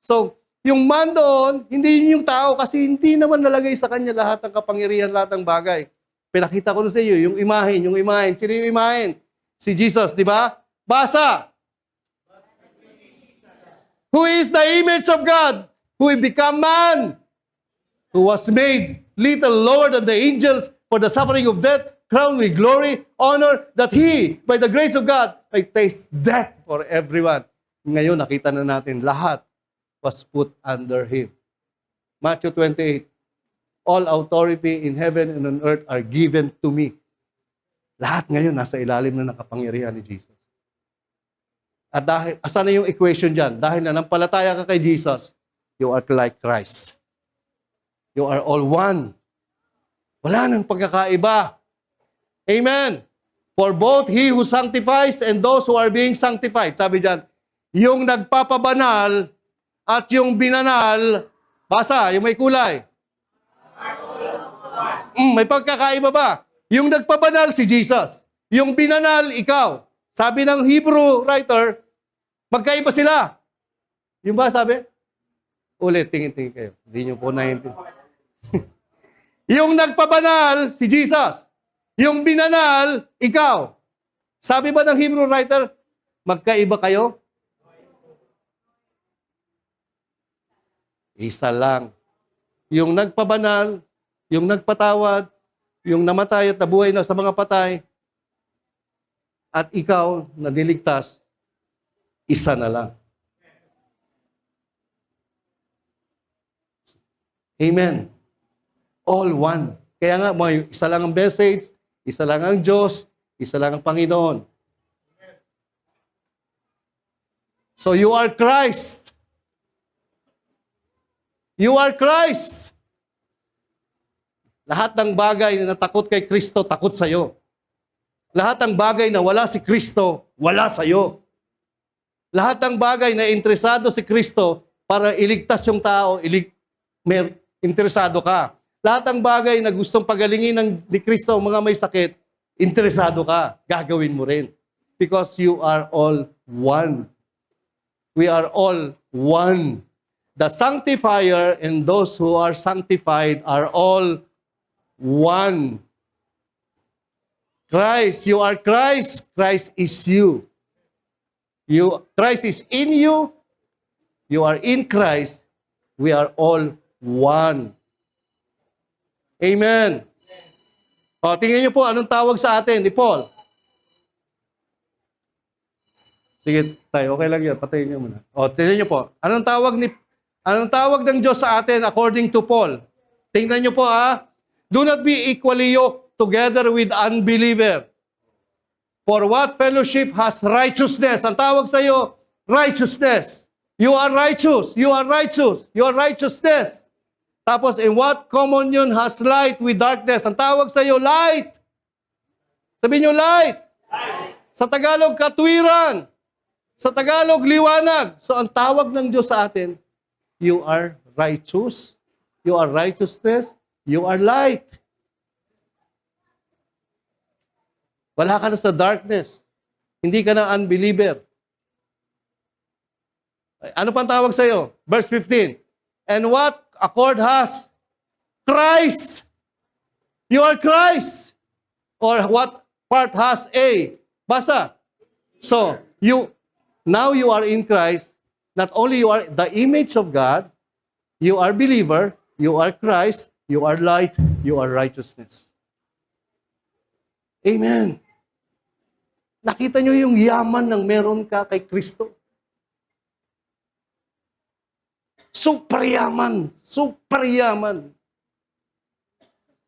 So, yung man doon, hindi yun yung tao kasi hindi naman nalagay sa Kanya lahat ng kapangyarihan, lahat ng bagay. Pinakita ko na sa iyo, yung imahen. Sino yung imahen? Si Jesus, di ba? Basa! Who is the image of God? Who become man? Who was made little lower than the angels for the suffering of death, crowned with glory, honor, that He, by the grace of God, may taste death for everyone. Ngayon, nakita na natin, lahat was put under Him. Matthew 28, all authority in heaven and on earth are given to me. Lahat ngayon, nasa ilalim na ng kapangyarihan ni Jesus. At dahil, asan na yung equation dyan? Dahil nanampalataya ka kay Jesus, you are like Christ. You are all one. Wala nang pagkakaiba. Amen. For both He who sanctifies and those who are being sanctified. Sabi dyan, yung nagpapabanal at yung binanal, basa, yung may kulay. May pagkakaiba ba? Yung nagpabanal, si Jesus. Yung binanal, ikaw. Sabi ng Hebrew writer, magkaiba sila. Yung ba sabi? Ulit, tingin-tingin kayo. Hindi nyo po naiintindihan. Yung nagpabanal, si Jesus. Yung binanal, ikaw. Sabi ba ng Hebrew writer, magkaiba kayo? Isa lang. Yung nagpabanal, yung nagpatawad, yung namatay at nabuhay na sa mga patay, at ikaw na niligtas, isa na lang. Amen. All one. Kaya nga, isa lang ang message, isa lang ang Diyos, isa lang ang Panginoon. So you are Christ. You are Christ. Lahat ng bagay na takot kay Kristo, takot sa iyo. Lahat ng bagay na wala si Kristo, wala sa iyo. Lahat ng bagay na interesado si Kristo para iligtas yung tao, interesado ka. Lahat ng bagay na gustong pagalingin ni Kristo, mga may sakit, interesado ka. Gagawin mo rin. Because you are all one. We are all one. The sanctifier and those who are sanctified are all one. Christ, you are Christ. Christ is you. Christ is in you. You are in Christ. We are all one. Amen. O, tingnan niyo po, anong tawag sa atin ni Paul? Sige, tayo, okay lang yan. Patayin niyo muna. O, tingnan niyo po. Anong tawag ng Diyos sa atin according to Paul? Tingnan niyo po, ha. Do not be equally yoked together with unbeliever. For what fellowship has righteousness? Ang tawag sa iyo, righteousness. You are righteous. You are righteous. You are righteousness. Tapos, in what communion has light with darkness? Ang tawag sa iyo, light. Sabihin niyo, light. Light. Sa Tagalog, katwiran. Sa Tagalog, liwanag. So, ang tawag ng Diyos sa atin, you are righteous. You are righteousness. You are light. Wala ka na sa darkness. Hindi ka na unbeliever. Ano pang tawag sa iyo? Verse 15. And what accord has Christ? You are Christ. Or what part has A? Basa. So, Now you are in Christ. Not only you are the image of God, you are believer, you are Christ, you are light, you are righteousness. Amen. Nakita nyo yung yaman ng meron ka kay Kristo? Super yaman. Super yaman.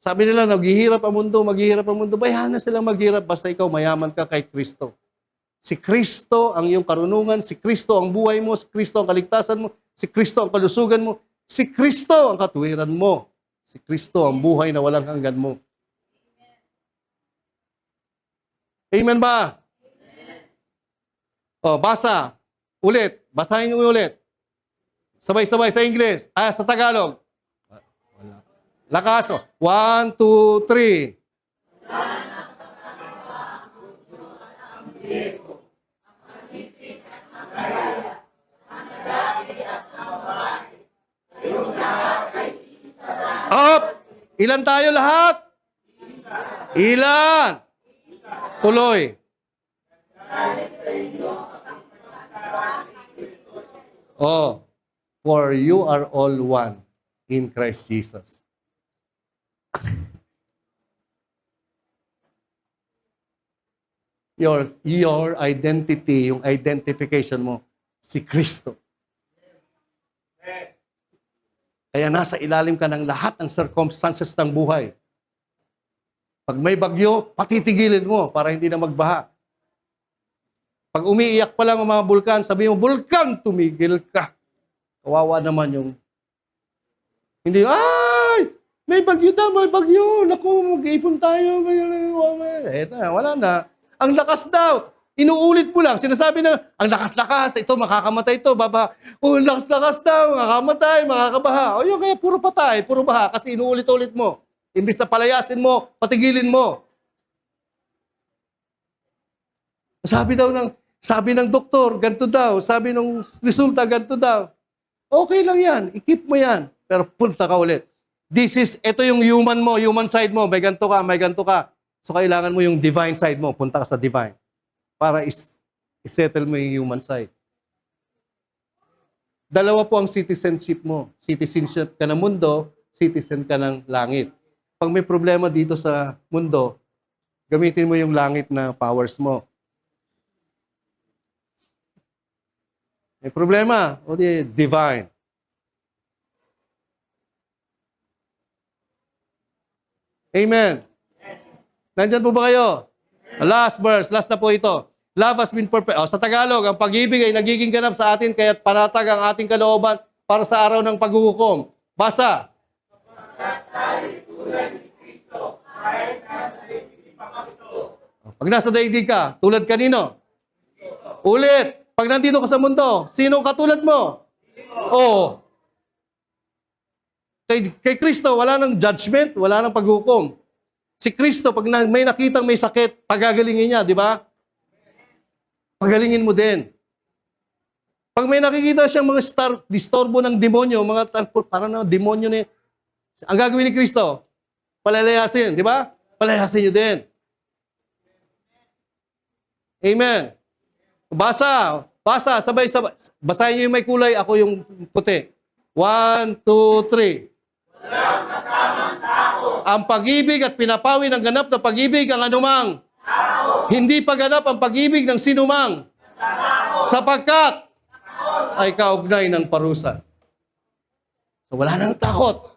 Sabi nila, maghihirap ang mundo. Bayahan na silang maghirap basta ikaw mayaman ka kay Kristo. Si Kristo ang iyong karunungan, si Kristo ang buhay mo, si Kristo ang kaligtasan mo, si Kristo ang kalusugan mo, si Kristo ang katuwiran mo, si Kristo ang buhay na walang hanggan mo. Amen ba? O, basa. Ulit. Basahin niyo ulit. Sabay-sabay sa English. Sa Tagalog. Lakas. 1, 2, 3. Up! Ilan tayo lahat? Ilan? Tuloy. Oh, for you are all one in Christ Jesus. Your identity, yung identification mo, si Kristo. Kaya nasa ilalim ka ng lahat ng circumstances ng buhay. Pag may bagyo, patitigilin mo para hindi na magbaha. Pag umiiyak pa lang ang mga bulkan, sabi mo, bulkan, tumigil ka. Kawawa naman yung, hindi, ay, may bagyo daw, may bagyo. Naku, mag-ipon tayo. Eto, wala na. Ang lakas daw. Inuulit mo lang. Sinasabi na, ang lakas-lakas, ito, makakamatay ito, baba. Oh, lakas-lakas daw, makakamatay, makakabaha. O yun, kaya puro patay, puro baha, kasi inuulit-ulit mo. Imbis na palayasin mo, patigilin mo. Sabi ng doktor, ganito daw. Sabi ng resulta, ganito daw. Okay lang yan, i-keep mo yan. Pero punta ka ulit. Ito yung human mo, human side mo. May ganito ka, may ganito ka. So kailangan mo yung divine side mo. Punta ka sa divine. Para isettle mo yung human side. Dalawa po ang citizenship mo. Citizenship ka ng mundo, citizen ka ng langit. Pag may problema dito sa mundo, gamitin mo yung langit na powers mo. May problema, o di divine. Amen. Nandyan po ba kayo? Last verse, last na po ito. Love has been perfect. Sa Tagalog, ang pag-ibig ay nagiging ganap sa atin, kaya't panatag ang ating kalooban para sa araw ng paghuhukom. Basa. Pag nasa daigdig ka, tulad kanino? Ulit. Pag nandito ka sa mundo, sino katulad mo? Oo. Kay Kristo, wala nang judgment, wala nang paghukom. Si Kristo, pag may nakitang may sakit, pagagalingin niya, di ba? Pagalingin mo din. Pag may nakikita siyang mga disturbo ng demonyo, parang na demonyo na ang gagawin ni Kristo, palalayasin, di ba? Palayasin niyo din. Amen. Basa, sabay-sabay. Basahin niyo yung may kulay, ako yung puti. 1, 2, 3. Walang kasamang tao. Ang pag-ibig at pinapawi ng ganap na pag-ibig ang anumang tao. Hindi paganap ang pag-ibig ng sinumang sapagkat ay kaugnay ng parusa. So, wala nang takot.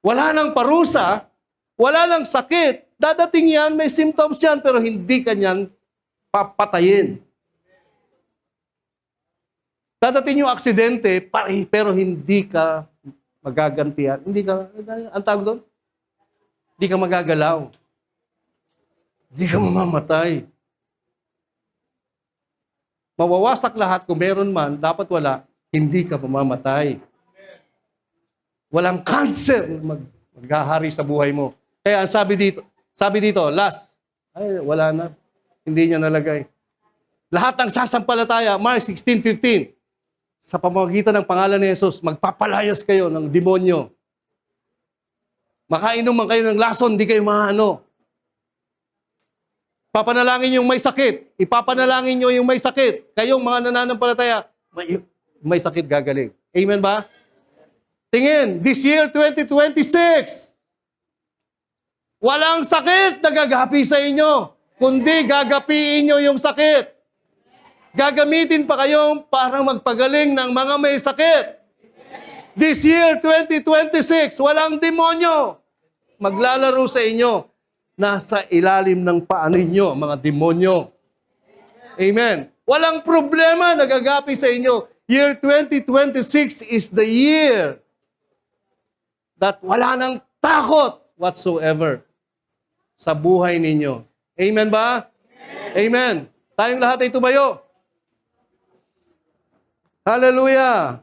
Wala nang parusa. Wala nang sakit. Dadating yan, may symptoms yan, pero hindi ka niyan papatayin. Dadating yung aksidente, pero hindi ka magagantihan. Hindi ka, ang tawag doon? Hindi ka magagalaw. Hindi ka mamamatay. Mawawasak lahat kung meron man, dapat wala, hindi ka mamamatay. Walang cancer maghahari sa buhay mo. Kaya ang sabi dito, last, ay wala na. Hindi niya nalagay. Lahat ng sasampalataya, Mark 16:15, sa pamamagitan ng pangalan ni Jesus, magpapalayas kayo ng demonyo. Makainom man kayo ng lason, di kayo maano. Papanalangin yung may sakit. Ipapanalangin nyo yung may sakit. Kayong mga nananampalataya, may sakit gagaling. Amen ba? Tingin, this year 2026, walang sakit na gagapi sa inyo, kundi gagapiin nyo yung sakit. Gagamitin pa kayong para magpagaling ng mga may sakit. This year 2026, walang demonyo maglalaro sa inyo. Nasa ilalim ng paa ninyo, mga demonyo. Amen. Walang problema na gagapi sa inyo. Year 2026 is the year that wala nang takot whatsoever sa buhay ninyo. Amen ba? Amen. Tayong lahat ay tumayo. Hallelujah.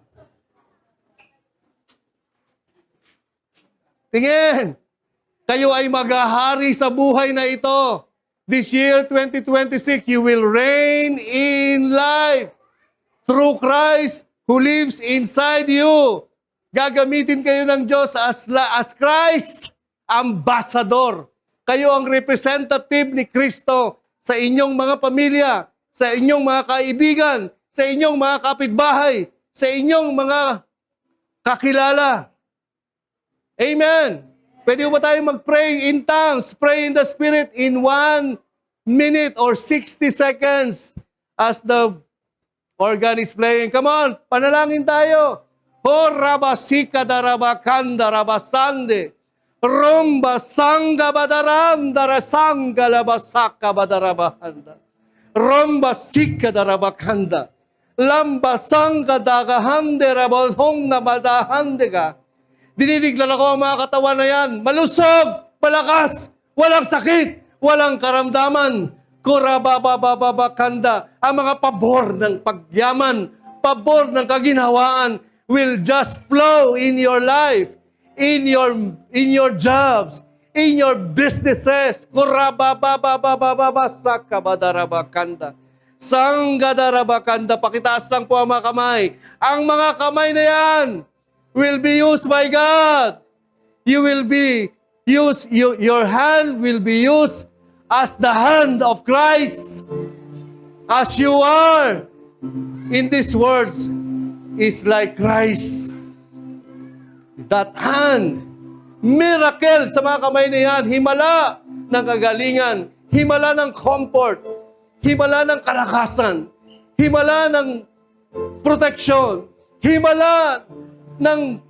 Tingin. Kayo ay maghahari sa buhay na ito. This year, 2026, you will reign in life through Christ who lives inside you. Gagamitin kayo ng Diyos as Christ ambassador. Kayo ang representative ni Kristo sa inyong mga pamilya, sa inyong mga kaibigan, sa inyong mga kapitbahay, sa inyong mga kakilala. Amen. Pwede ba tayo mag-pray in tongues, pray in the Spirit in 1 minute or 60 seconds as the organ is playing. Come on, panalangin tayo. Ho rabasika darabakanda rabasande. Romba sanga badaranda rasanga labasaka badarabahanda. Romba sika darabakanda. Lamba sanga dagahande rabahong na badahande ka. Dinidiklara ko ang mga katawan na yan. Malusog, malakas, walang sakit, walang karamdaman. Kurababababakanda. Ang mga pabor ng pagyaman, pabor ng kaginhawaan will just flow in your life, in your jobs, in your businesses. Kurababababababasakabadarabakanda. Sanggadarabakanda. Pakitaas lang po ang mga kamay. Ang mga kamay na yan will be used by God. Your hand will be used as the hand of Christ. As you are in these words is like Christ. That hand, miracle sa mga kamay na yan, himala ng kagalingan, himala ng comfort, himala ng kalakasan, himala ng protection, himala ng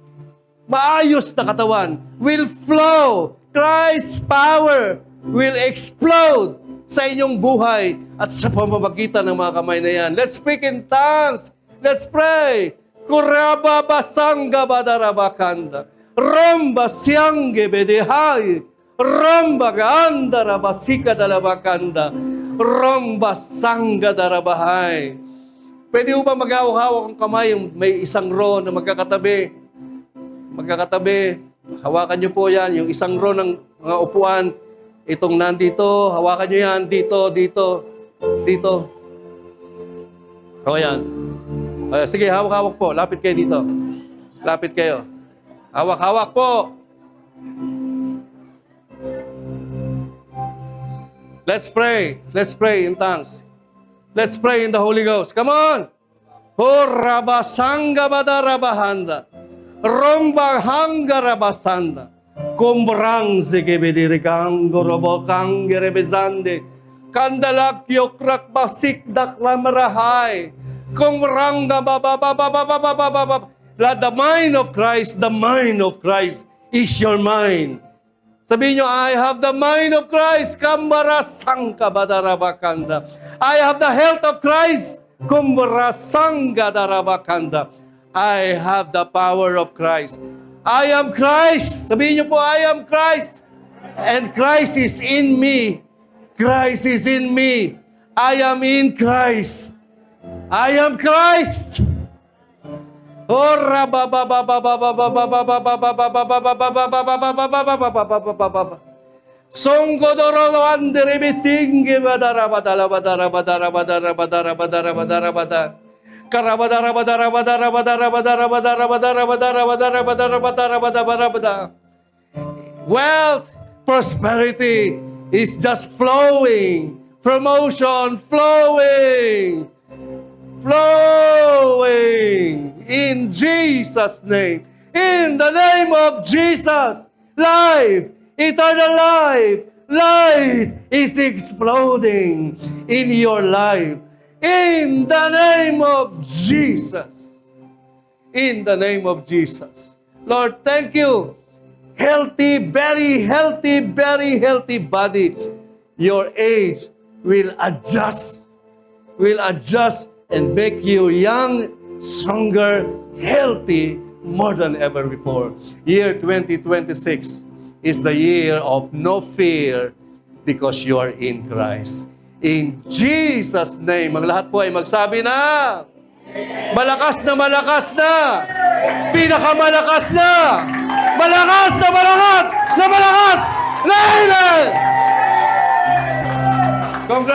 maayos na katawan will flow. Christ's power will explode sa inyong buhay at sa pamamagitan ng mga kamay na yan. Let's speak in tongues. Let's pray. Kurababasanga badarabakanda. Romba siyangge bedehay. Romba gaanda rabasika dalabakanda. Romba sanga darabahay. Pwede ba mag-hawak ang kamay, yung may isang row na magkakatabi? Magkakatabi. Hawakan nyo po yan, yung isang row ng mga upuan. Itong nandito, hawakan nyo yan, dito, dito, dito. O yan. Sige, hawak-hawak po. Lapit kayo dito. Lapit kayo. Hawak-hawak po. Let's pray. Let's pray in tongues. Let's pray in the Holy Ghost. Come on. Horabasanga badarabahanda. Romba hangarabasanda. Kumbrang zigibidirikang gorobokang gerebezande. Kandalak yokrak basik daklamarahay. Kumbranga bababababababababab. The mind of Christ is your mind. Sabihin nyo, I have the mind of Christ. Kambara sangka badarabakanda. I have the health of Christ. Kumbara sangga darabakanda. I have the power of Christ. I am Christ. Sabihin niyo po, I am Christ. And Christ is in me. Christ is in me. I am in Christ. I am Christ. Songgodoro andere bisinge badara badara badara badara badara badara badara badara badara karabadara badara badara badara badara badara badara badara badara badara badara badara badara. Wealth, prosperity is just flowing promotion flowing, flowing in Jesus' name. In the name of Jesus, life, eternal life, light is exploding in your life. In the name of Jesus. In the name of Jesus. Lord, thank you. Healthy, very healthy body. Your age will adjust and make you young, stronger, healthy, more than ever before. Year 2026 is the year of no fear because you are in Christ. In Jesus' name, ang lahat po ay magsabi na, malakas na, pinakamalakas na, malakas na, Amen! Congratulations!